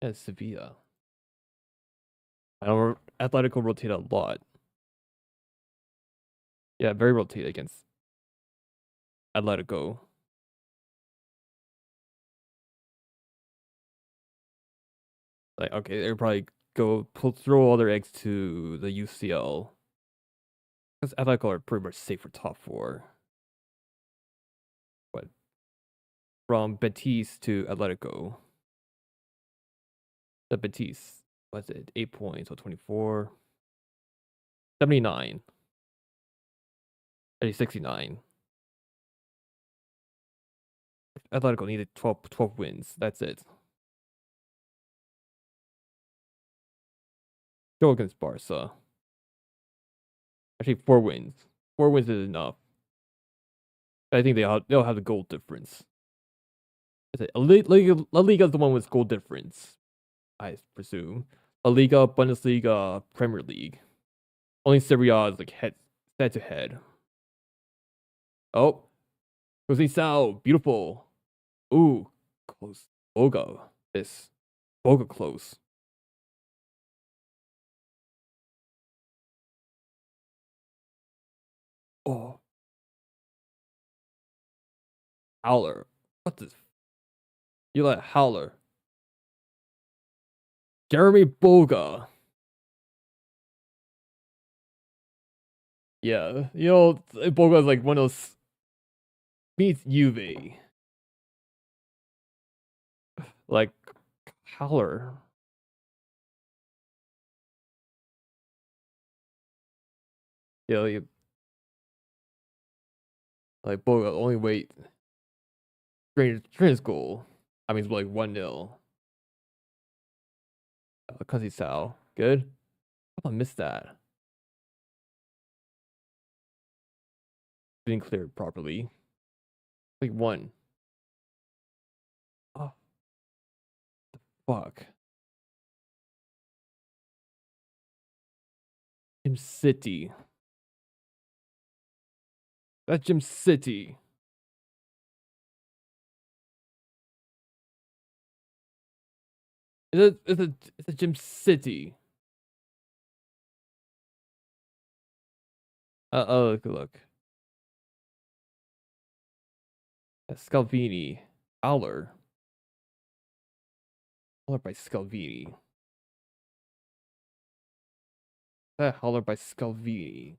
Yeah, Sevilla. I know Atletico rotate a lot. Yeah, very rotate against Atletico. Like, okay, they'll probably throw all their eggs to the UCL. Because Atletico are pretty much safe for top 4. But from Betis to Atletico. The Betis, what's it? 8 points, so 24. 79. 69. Atletico needed 12 wins. That's it. Go against Barca. Actually, 4 wins. 4 wins is enough. I think they'll have the goal difference. La Liga is the one with goal difference, I presume. La Liga, Bundesliga, Premier League. Only Serie A is like head to head. Oh, Jose Sao, beautiful. Ooh, close. Boga. This. Boga close. Oh, Howler. What the? You let Howler. Jeremy Boga. Yeah, Boga's like one of those beats Juve. Like Howler. You like Boga only wait. Strange goal. I mean, it's like 1-0. Cause he's Sal. Good. I missed that. Didn't clear it properly. Like one. Oh, fuck. Jim City. That's Jim City. It's a Jim City. Look. Scalvini. Aller. Aller by Scalvini. That Holler by Scalvini.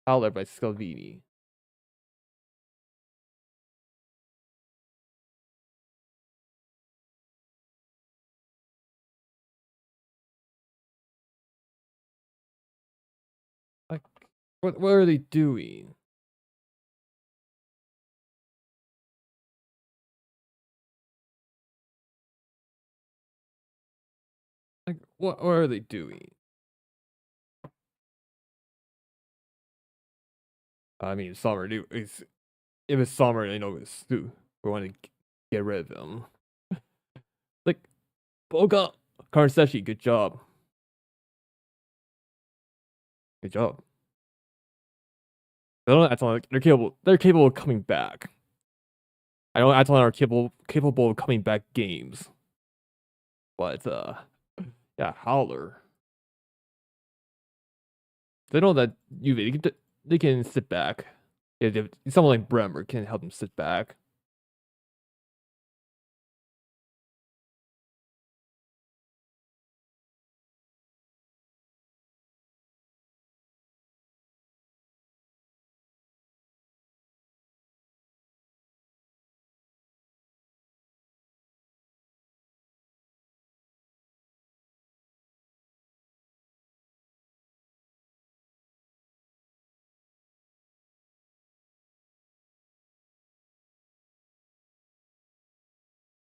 Holler by Scalvini. Like, what are they doing? Like, what are they doing? I mean, Sommer, dude, if it's Sommer, they know it's dude. We want to get rid of him. Like, Boga, Karseshi, good job. Good job. I don't know, Atalanta, they're capable. They're capable of coming back. I know Atalanta are capable of coming back games, but yeah, Howler. They know that they can sit back. If someone like Bremer can help them sit back.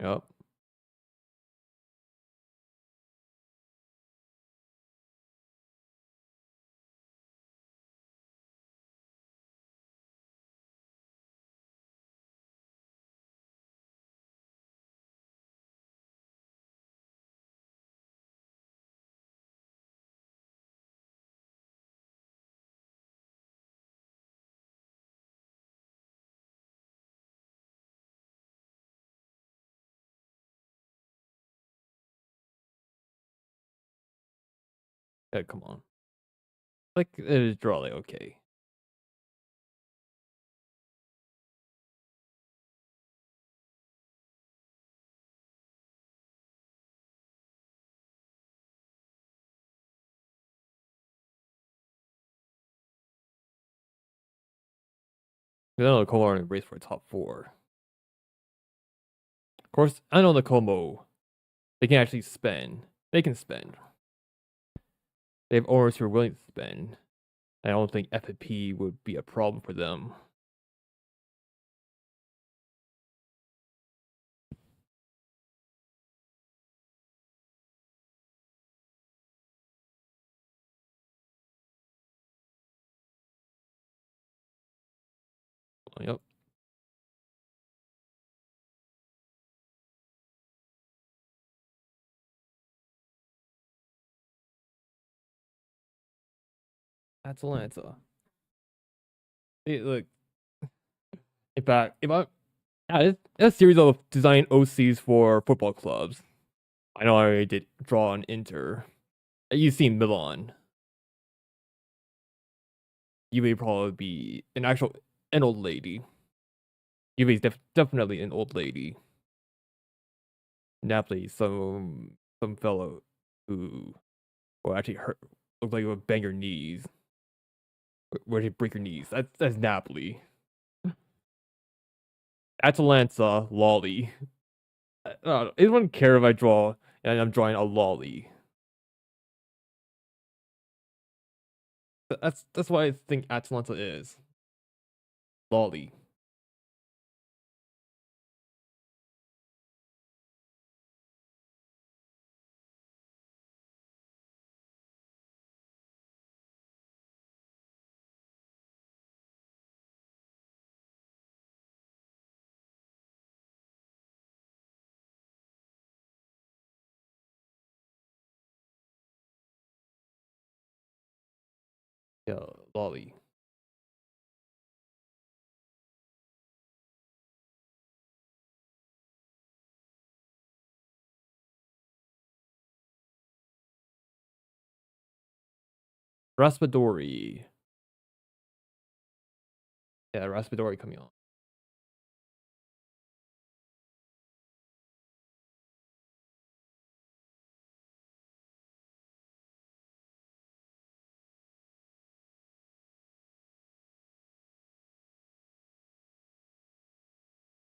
Yep. Yeah, come on. Like it is draw like okay. I know the Como are in race for top four. Of course, I know the Como. They can actually spend. They can spend. They have owners who are willing to spend. I don't think FFP would be a problem for them. Yep. Atalanta. Hey, look, in fact, if I yeah, it's a series of design OCs for football clubs. I know I already did draw on Inter. You've seen Milan. You may probably be an old lady. You may definitely an old lady. Napoli, some fellow who will actually hurt, look like you would bang your knees. Where you break your knees. That's Napoli. Atalanta, lolly. Anyone care if I draw and I'm drawing a lolly? That's what I think Atalanta is. Lolly. Yeah, lolly. Raspadori. Yeah, Raspadori coming on.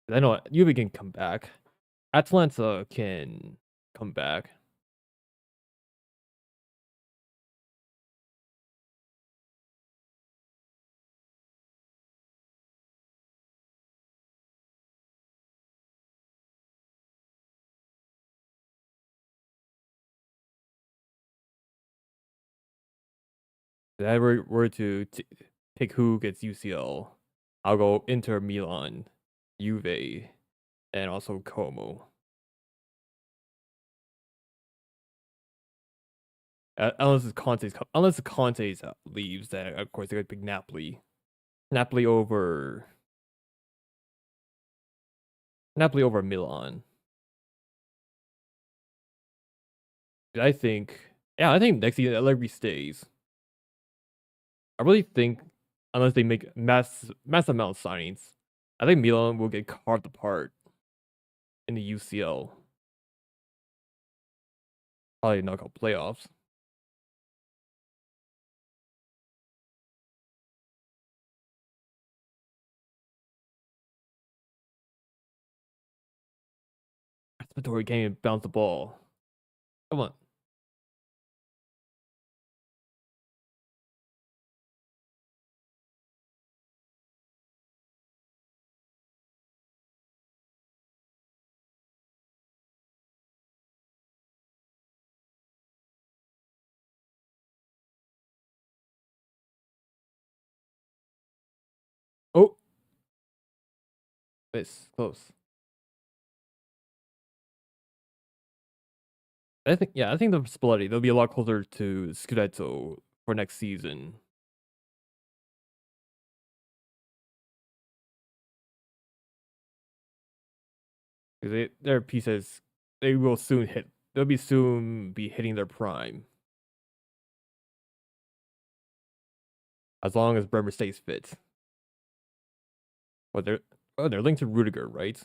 I know Juve can come back. Atalanta can come back. If I were to pick who gets UCL, I'll go Inter Milan, Juve, and also Como. Unless Conte's leaves, then of course they're gonna pick Napoli. Napoli over Napoli over Milan. I think I think next season Allegri stays. I really think unless they make mass amount of signings, I think Milan will get carved apart in the UCL. Probably knockout playoffs. Respiratory game and bounce the ball. Come on. Oh, it's close. I think the Spalletti they'll be a lot closer to Scudetto for next season. Because their pieces they will soon hit. They'll be soon be hitting their prime as long as Bremer stays fit. But they're linked to Rudiger, right?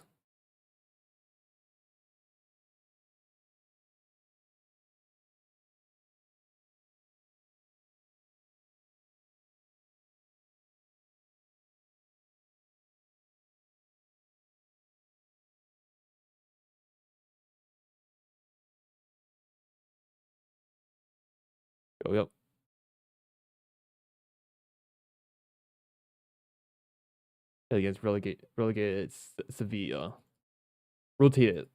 Oh, yep. Against relegated Sevilla. Rotated.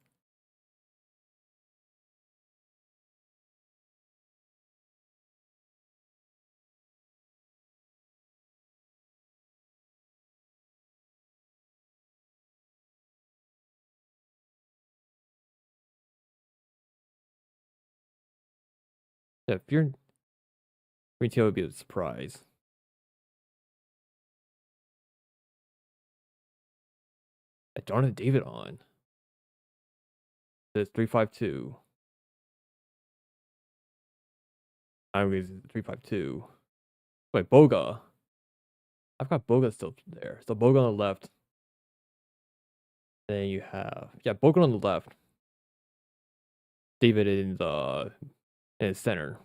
Yeah, Fiorentina would be a surprise. Jonathan David on. It's 352. I mean, 352. Wait, Boga. I've got Boga still there. So Boga on the left. Then you have Boga on the left. David in the center.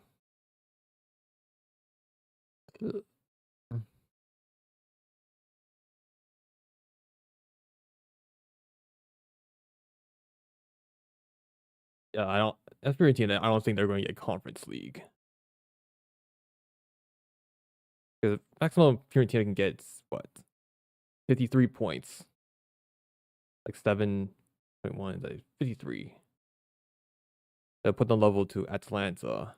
Yeah, I don't. That's Fiorentina. I don't think they're going to get Conference League because maximum Fiorentina can get is what 53 points, like 7.1, like 53. They'll put them level to Atalanta.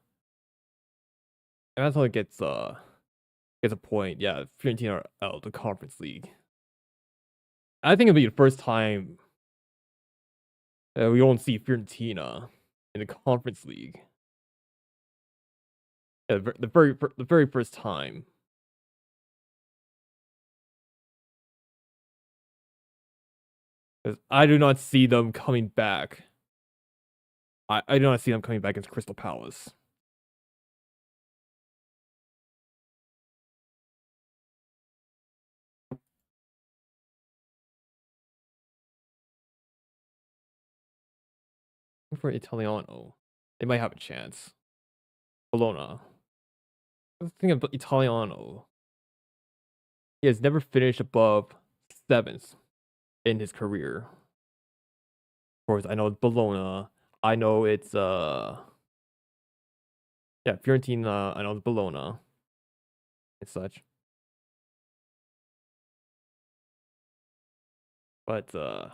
Atalanta gets a point. Yeah, Fiorentina are out the Conference League. I think it'll be the first time we won't see Fiorentina in the Conference League. Yeah, the very first time. 'Cause I do not see them coming back. I do not see them coming back against Crystal Palace. For Italiano, they might have a chance. Bologna. The thing about Italiano, he has never finished above 7th in his career. Of course, I know it's Bologna. I know it's Fiorentina. I know it's Bologna and such. But yeah,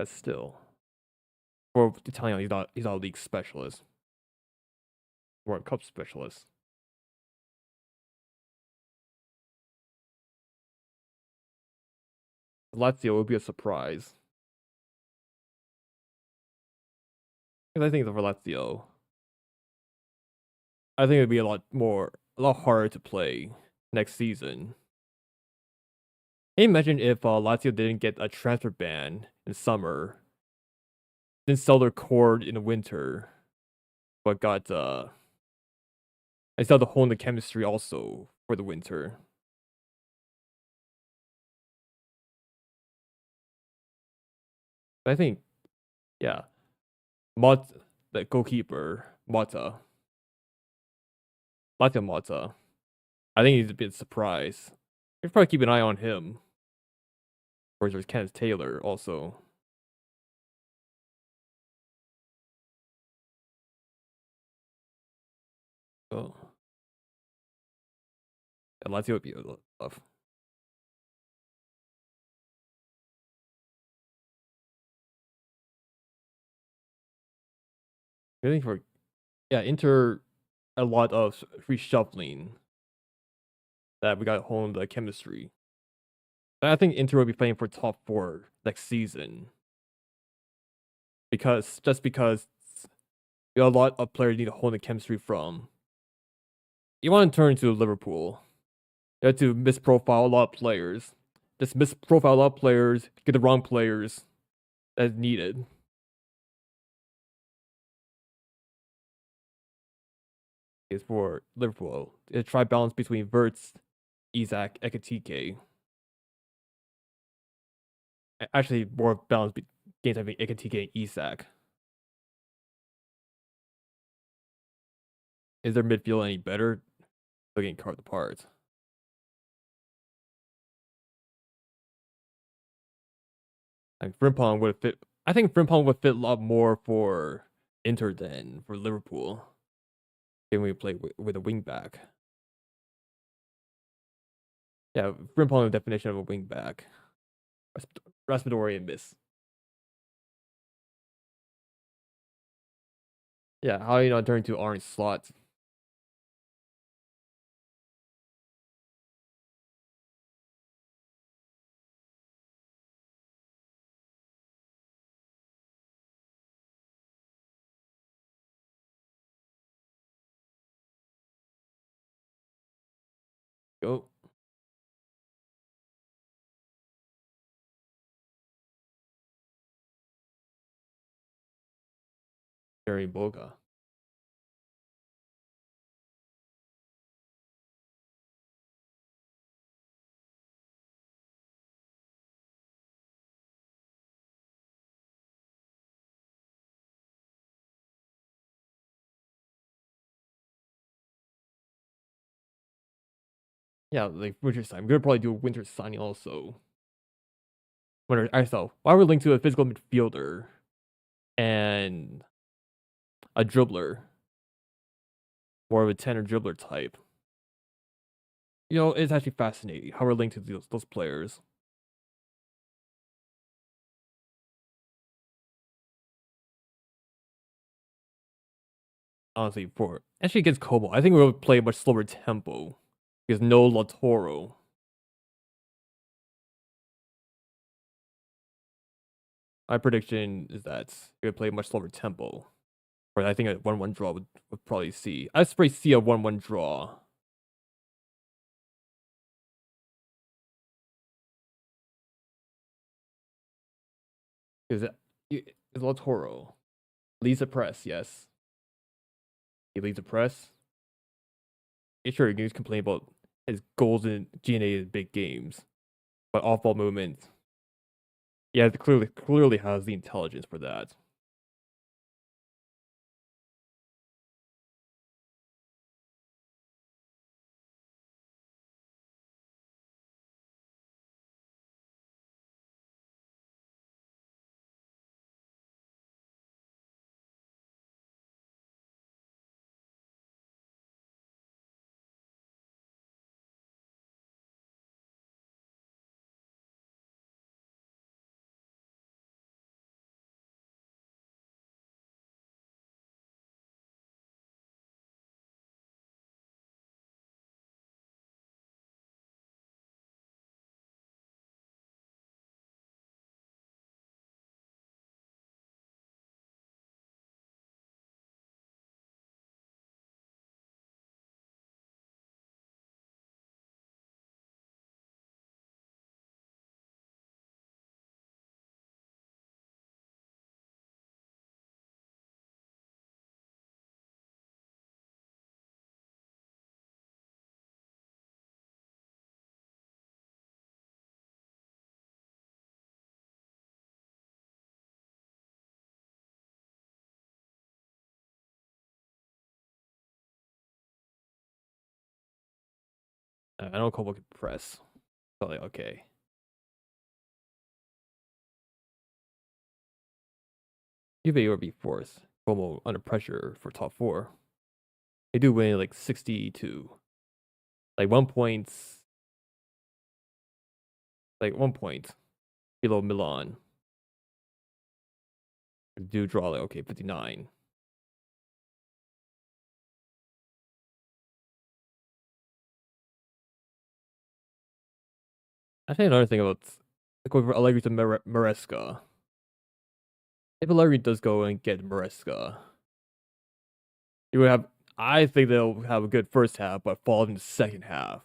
still for Italiano, he's not a league specialist. World Cup specialist. Lazio would be a surprise. Because I think for Lazio, I think it'd be a lot harder to play next season. Can you imagine if Lazio didn't get a transfer ban in summer, didn't sell their core in the winter, but got I saw the hole in the chemistry also for the winter. But I think, yeah, Mot the goalkeeper Mata, Mattia Mata. I think he's a bit surprised. You should probably keep an eye on him. Of course, there's Kenneth Taylor also. Oh, yeah, Lazio would be a little tough. I think for Inter, a lot of reshuffling that we got home the chemistry. And I think Inter will be playing for top 4 next season because a lot of players need to hone the chemistry from. You want to turn to Liverpool. You have to misprofile a lot of players. Just misprofile a lot of players, get the wrong players as needed. Is for Liverpool. Try balance between Verts, Isaac, Ekatike. Actually, more balance games between Ekatike and Isak. Is their midfield any better? They're getting cut apart. Like Frimpong would fit. I think Frimpong would fit a lot more for Inter than for Liverpool. Can we play with a wing back? Yeah, Frimpong, the definition of a wing back. Raspadori and Miss. Yeah, how are you not turning to orange slots? Go. Serie Boga. Yeah, like winter sign. We're gonna probably do a winter signing also. Winter. I saw. Why we're linked to a physical midfielder and a dribbler, more of a 10 or dribbler type. It's actually fascinating how we're linked to those players. Honestly, for actually against Como, I think we'll play a much slower tempo because no Latoro. My prediction is that we'll play a much slower tempo. Or I think a 1-1 draw would probably see. I probably see a 1-1 draw. Because Latoro leads the press, yes. He leads the press. Yeah, sure, you can complain about his goals in GNA in big games, but off ball movement, yeah, clearly has the intelligence for that. I know Kobo can press, but like okay, Juve would be fourth. Como under pressure for top four. They do win like 62, like 1 point, like 1 point below Milan. They do draw like okay 59. I think another thing about going for Allegri to Maresca. If Allegri does go and get Maresca, you would have. I think they'll have a good first half, but fall in the second half.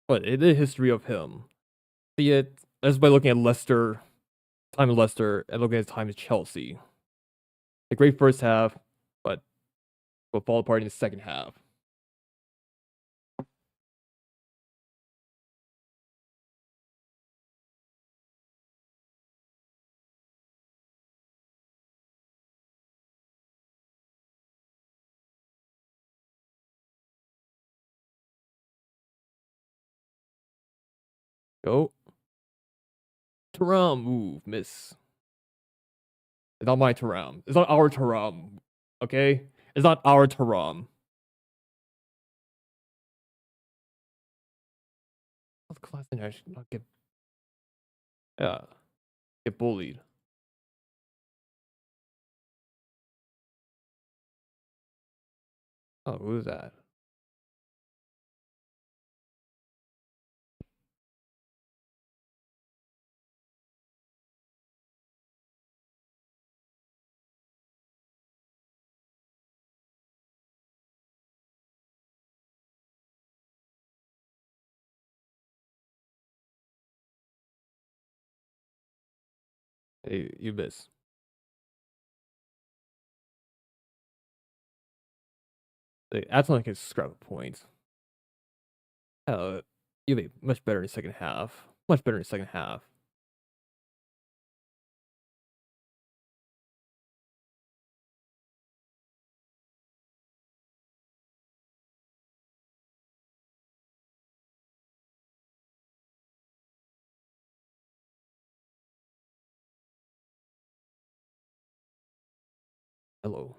But in the history of him, see it as by looking at Leicester, time in Leicester, and looking at his time in Chelsea. A great first half, but will fall apart in the second half. Go. Taram move, miss. It's not my Taram. It's not our Taram. Okay? It's not our Taram. What's class in actually not get yeah. Get bullied. Oh, who's that? Hey, you miss. Atalanta can scrap a point. Juve much better in the second half. Much better in the second half. Hello.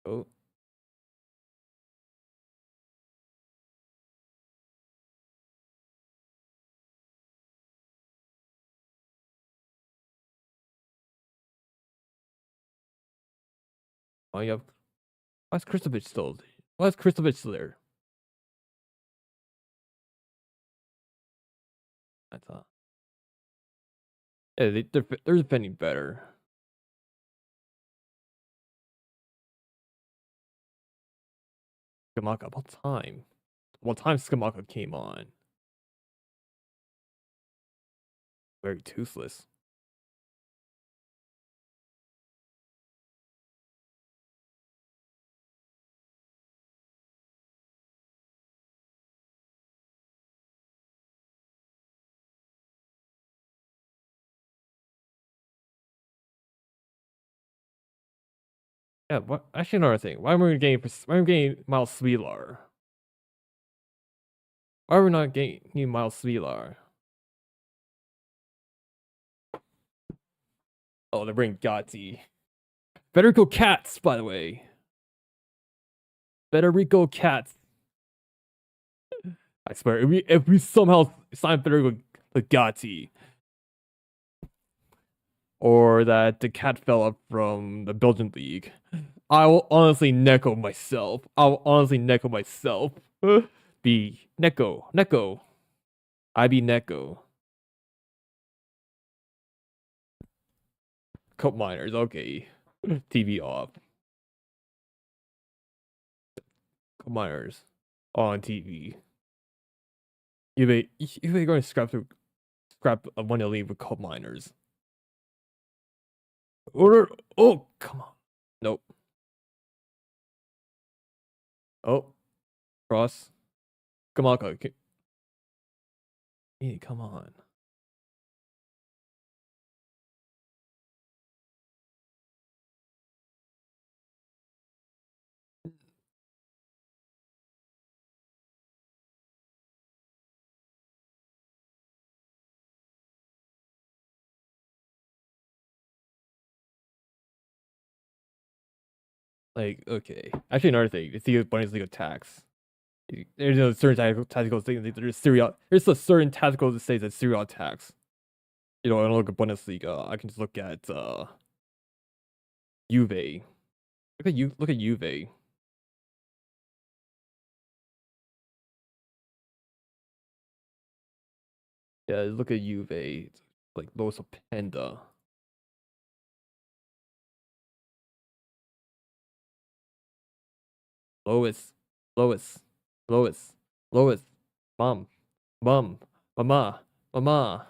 Oh, why you have? Why is Kristovic still? Why is Kristovic still there? I thought. Yeah, they're defending better. Skamaka, about time. What time Skamaka came on? Very toothless. Yeah, what? Actually, another thing. Why are we getting Miles Svilar? Why are we not getting Miles Svilar? Oh, they're bringing Gatti. Federico Katz, by the way. Federico Katz. I swear, if we somehow sign Federico Gatti, or that the cat fella from the Belgian league, I will honestly Neko myself. I will honestly Neko myself. Be Neko. I be Neko. Cup miners, okay. TV off. Cup miners on TV. You're going to scrap a 1 league with cup miners. Order. Oh, come on. Nope. Oh, cross. Come on, come on. Like, okay. Actually, another thing. It's the Bundesliga tax. There's a certain tactical thing. There's a certain tactical that says that Serie tax. I don't look at Bundesliga. I can just look at Juve. Look at Juve. Yeah, look at Juve. It's like Lois Penda. Lois. Lois. Lois. Lois. Mom. Mom. Mama. Mama.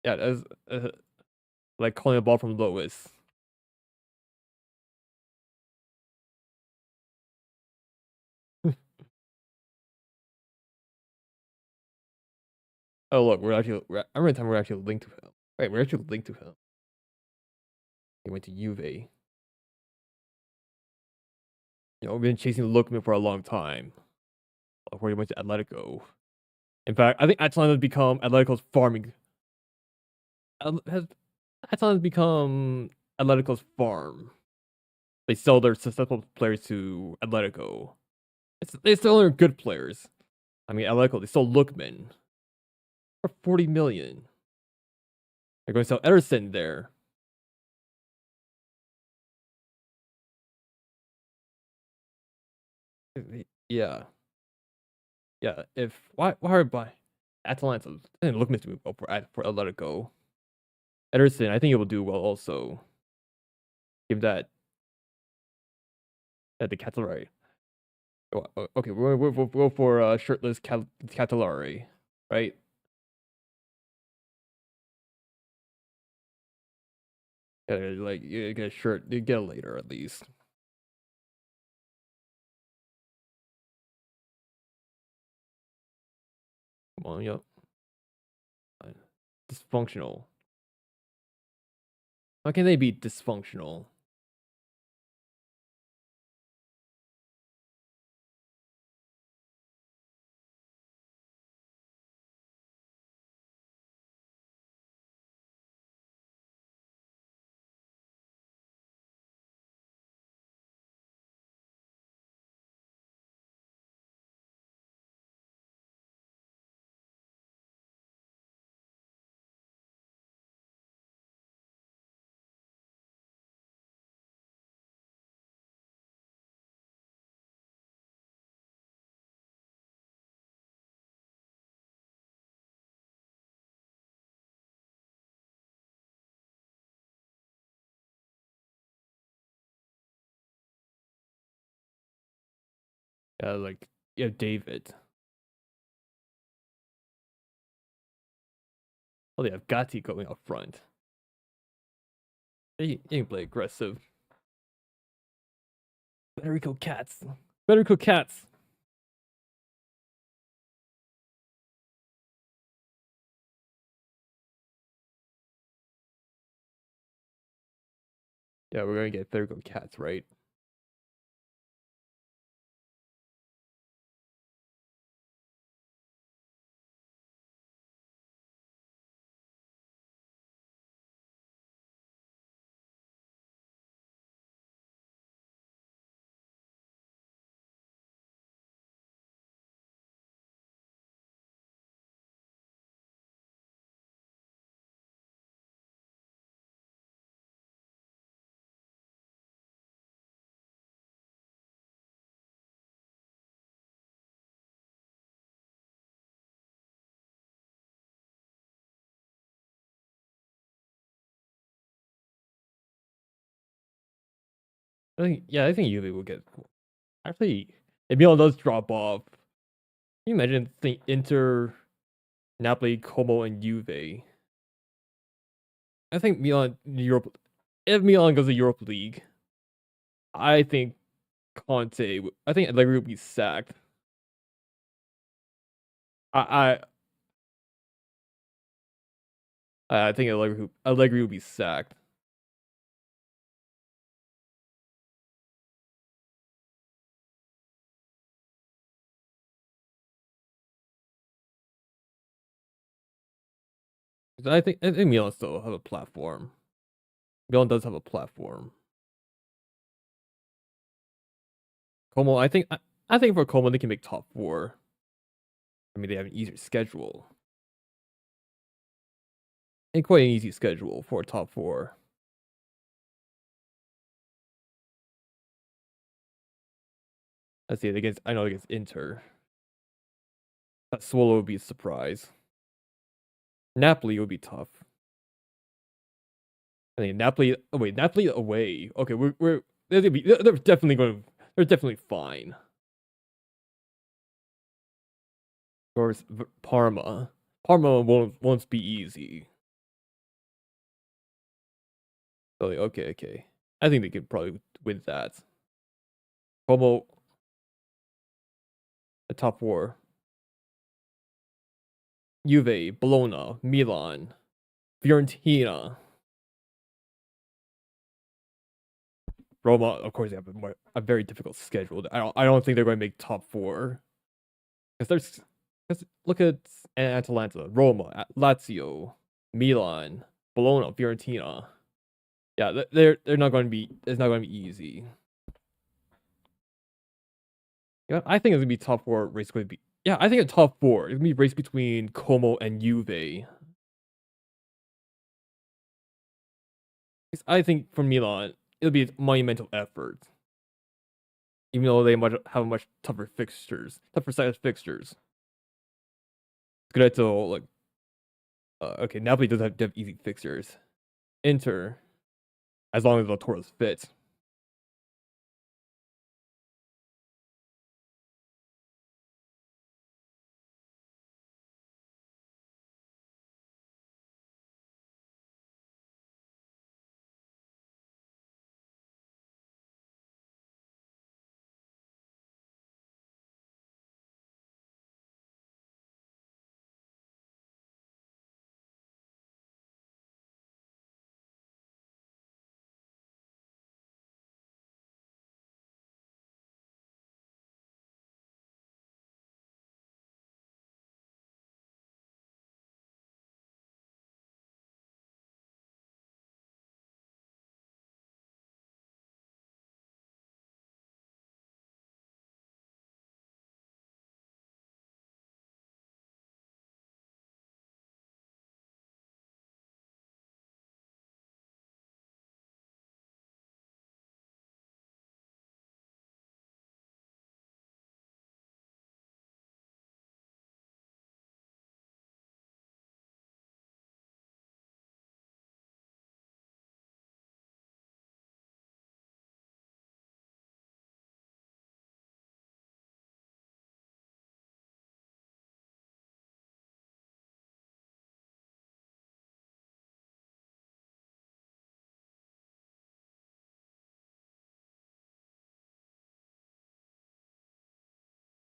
Yeah, that's like calling a ball from Lois. Oh look, every time we're actually linked to him. Wait, we're actually linked to him. He went to Juve. We've been chasing Lookman for a long time. Before he went to Atletico. In fact, I think Atalanta has become Atletico's farming. Has Atalanta become Atletico's farm? They sell their successful players to Atletico. They sell their good players. I mean, Atletico, they sold Lookman for 40 million. They're going to sell Ederson there. Yeah, yeah. If why are by Atalanta and looking to move up for Atletico. Ederson, I think it will do well also. Give that at the Catalari. Okay, we'll go for shirtless Catalari, right? Like you get a shirt, you get it later at least. Come on, yep. Dysfunctional. How can they be dysfunctional? Yeah, like yeah, David. Oh, they have Gatti going up front. They can play aggressive. Federico Cats. Federico Cats. Yeah, we're gonna get Federico Cats, right? I think Juve will get. Actually, if Milan does drop off, can you imagine the Inter, Napoli, Como, and Juve? I think Milan Europe. If Milan goes to Europa League, I think Conte. I think Allegri will be sacked. I I think Allegri will be sacked. I think Milan still have a platform. Milan does have a platform. Como, I think for Como they can make top four. I mean they have an easier schedule. And quite an easy schedule for a top four. Let's see against I know against Inter. Swallow would be a surprise. Napoli would be tough. I think Napoli. Oh wait, Napoli away. Okay, we're they're gonna be. They're definitely going. They're definitely fine. Of course, Parma. Parma won't be easy. So okay. I think they could probably win that. Como the top four. Juve, Bologna, Milan, Fiorentina, Roma. Of course, they have a very difficult schedule. I don't think they're going to make top four. Because look at Atalanta, Roma, Lazio, Milan, Bologna, Fiorentina. Yeah, they're not going to be. It's not going to be easy. Yeah, I think it's gonna be top four race. Going to be yeah. I think a top four. It's gonna be race between Como and Juve. I think for Milan, it'll be a monumental effort. even though they might have much tougher size fixtures. Scudetto, like, okay, Napoli does have easy fixtures. Inter, as long as the Torres fits.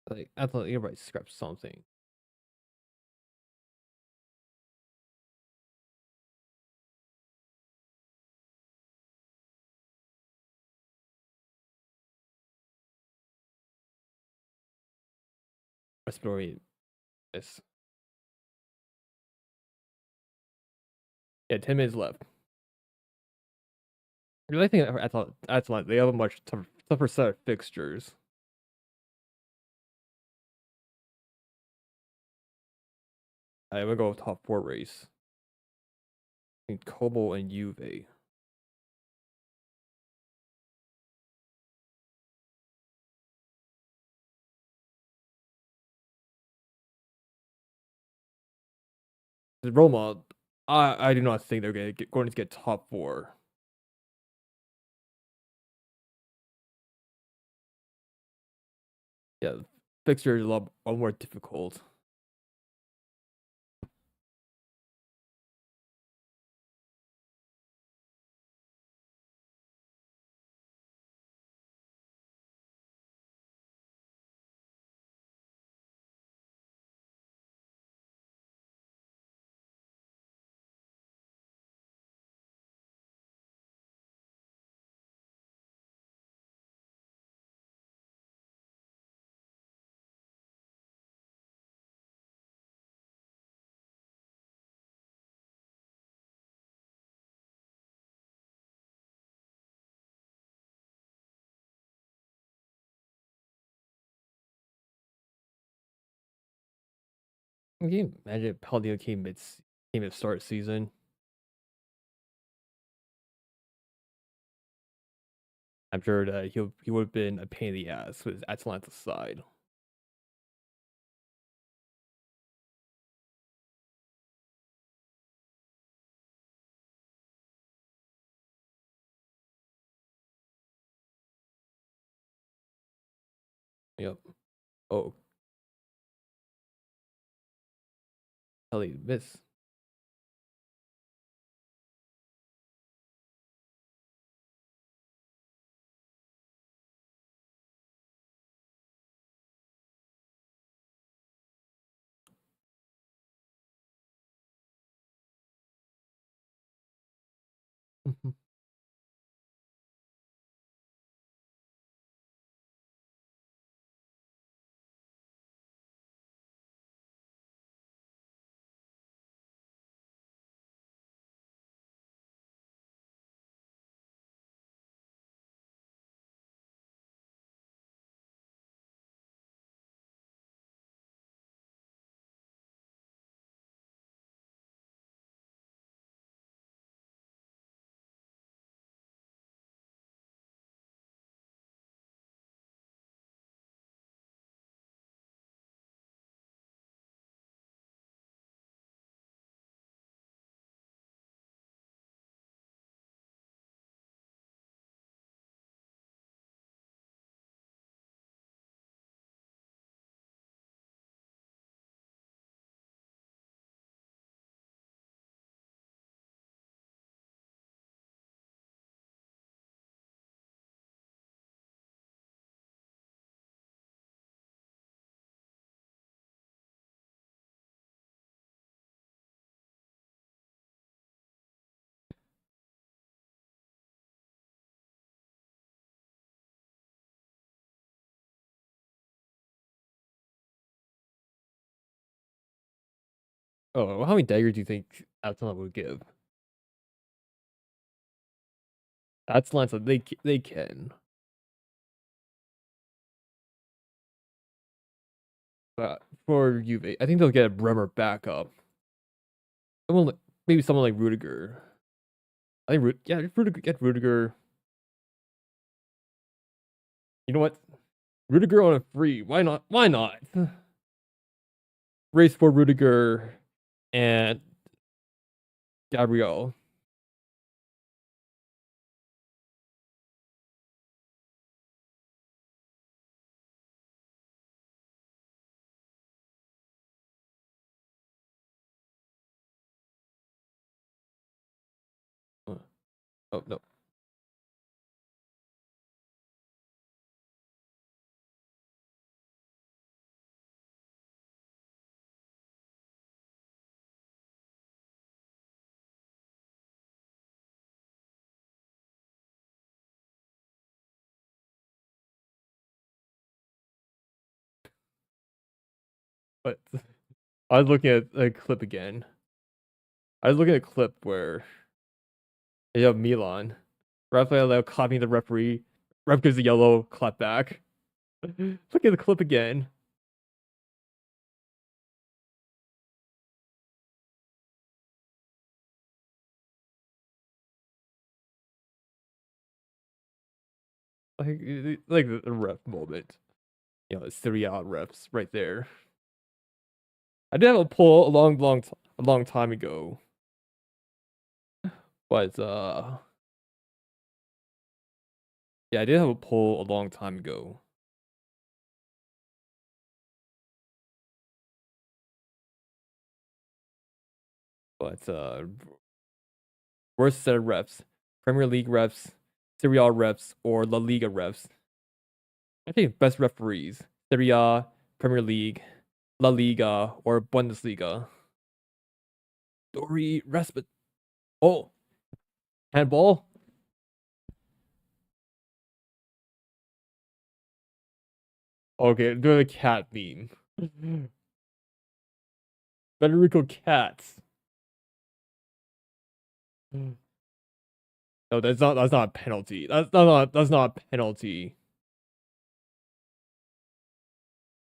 Like, I thought everybody scrapped something. Respiratory is. Yeah, 10 minutes left. I really think Atalanta, they have a much tougher set of fixtures. I'm gonna go with top four race. I think Como and Juve. Roma, I do not think they're going to get top four. Yeah, fixture is a lot more difficult. Can you imagine if Paladino came at start season? I'm sure that he would have been a pain in the ass with his Atalanta side. Yep. Oh, Kelly miss. Oh, how many daggers do you think Atalanta would give? Atalanta, they can. But for Juve, I think they'll get Bremer back up. Someone like, maybe someone like Rudiger. I think yeah, Rudiger, get Rudiger. You know what? Rudiger on a free. Why not? Why not? Race for Rudiger and Gabriel. Oh no. But I was looking at a clip again. I was looking at a clip where you have Milan. Rafael copying the referee. Ref gives a yellow clap back. Look at the clip again. Like the ref moment. You know, the Serie A refs right there. I did have a poll a long time ago, but yeah, I did have a poll a long time ago. But worst set of refs: Premier League refs, Serie A refs, or La Liga refs. I think best referees: Serie A, Premier League, La Liga, or Bundesliga. Dory respite. Oh, handball. Okay, doing a cat meme. Federico Cats. No, that's not a penalty. That's not a penalty.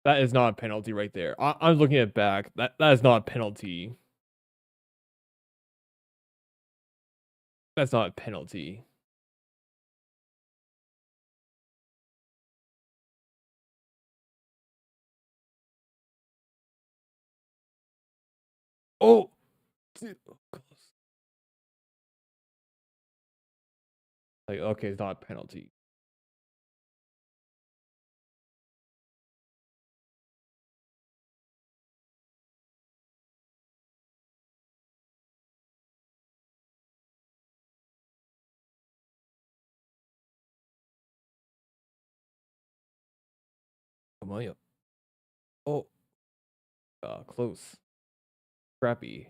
That is not a penalty right there. I'm looking at back. That is not a penalty. That's not a penalty. Oh, dude, close. Like okay, it's not a penalty. Come on, yo. Oh, close. Crappy.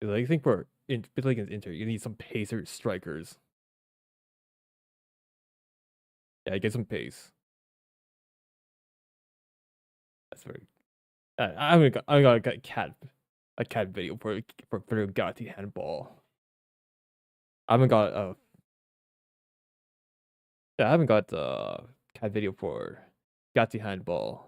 Like, I think for in like in Inter, you need some pacer strikers. Yeah, get some pace. That's very. I'm gonna get a cat video for Gatti handball. I haven't got yeah, I haven't got cat video for Gatti handball.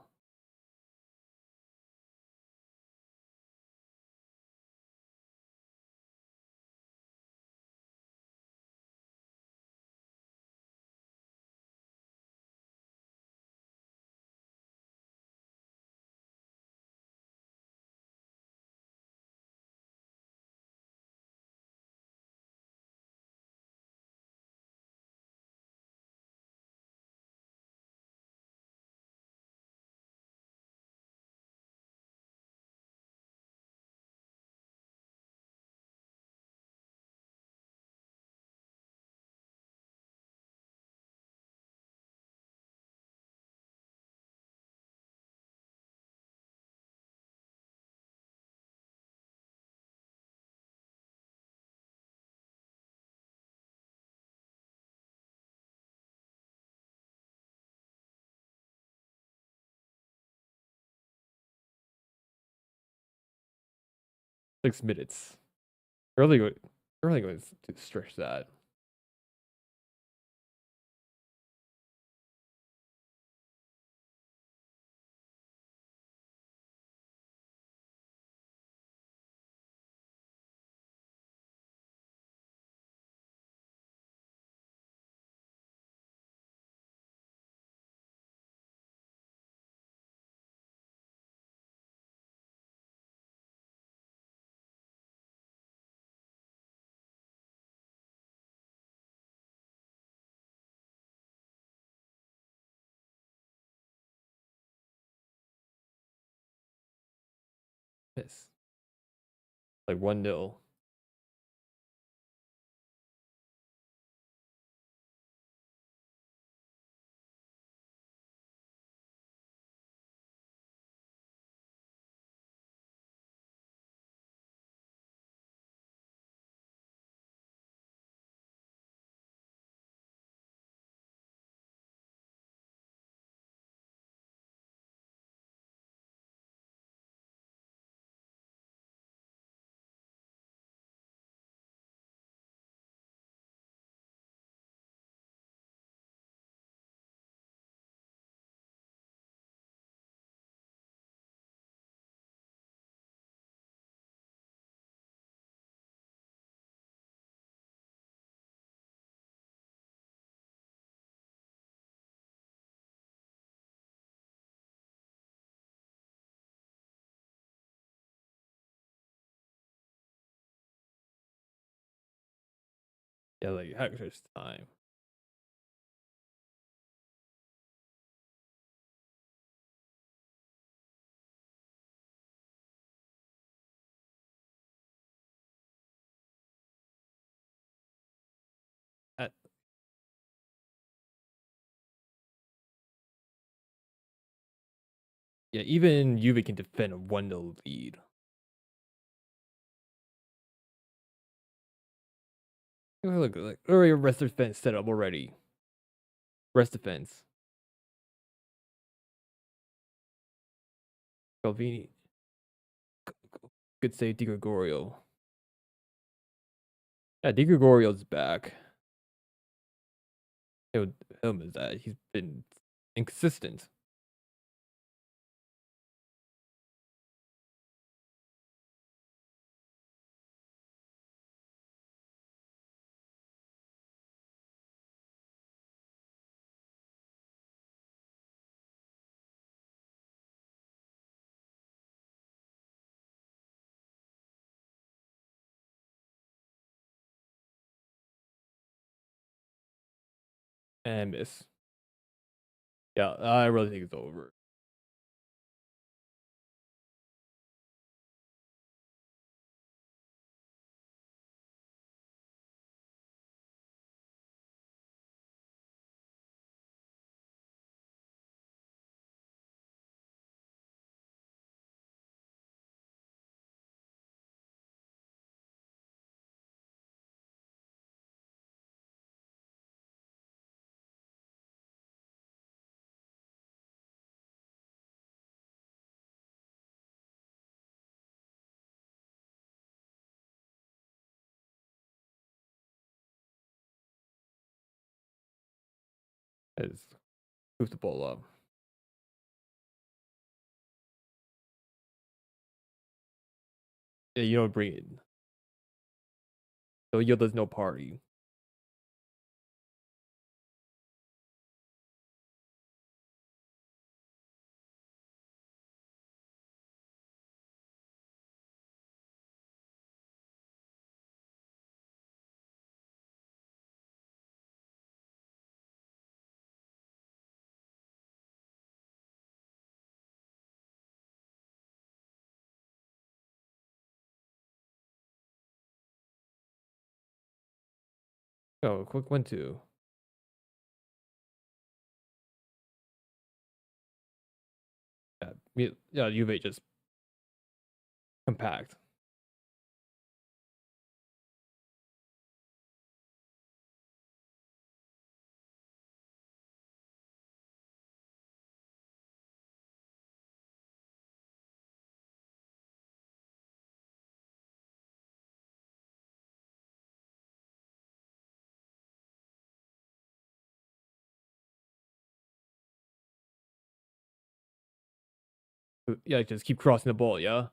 $6 minutes. Really good. Really going to stretch that. Yes. Like 1-0. Yeah, like extra time. At, yeah, even Juve can defend a 1-0 lead. Look, like already rest defense set up already. Rest defense. Calvini. Good save, Di Gregorio. Yeah, Di Gregorio's back. Him is that he's been inconsistent. And miss. Yeah, I really think it's over. As move the ball up. Yeah, you don't bring it. So there's no party. Oh, quick 1-2. Yeah, Juve just compact. Yeah, just keep crossing the ball. Yeah.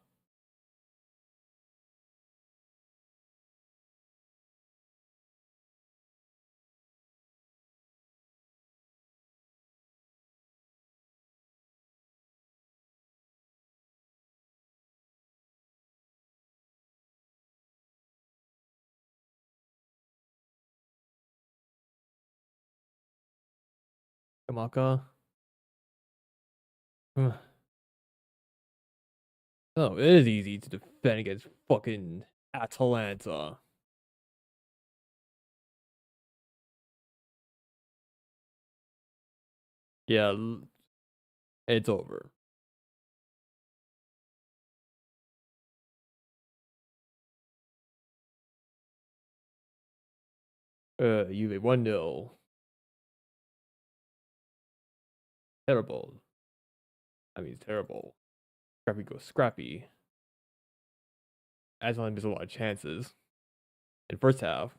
Kamaka. Oh, it is easy to defend against fucking Atalanta. Yeah, it's over. Juve 1-0. Terrible. I mean, terrible. Scrappy goes scrappy. Atalanta missed a lot of chances in first half.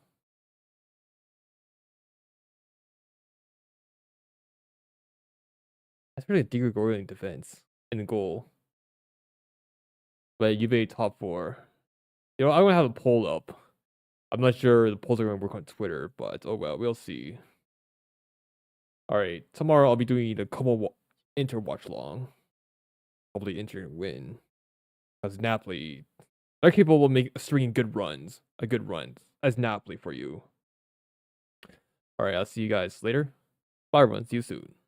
That's pretty a Gregorian defense in goal. But Juve top four. I'm gonna have a poll up. I'm not sure the polls are gonna work on Twitter, but oh well, we'll see. All right, tomorrow I'll be doing the Como Inter watch long. Probably Inter win because Napoli. Other people will make stringing good runs, a good run as Napoli for you. All right, I'll see you guys later. Bye, everyone. See you soon.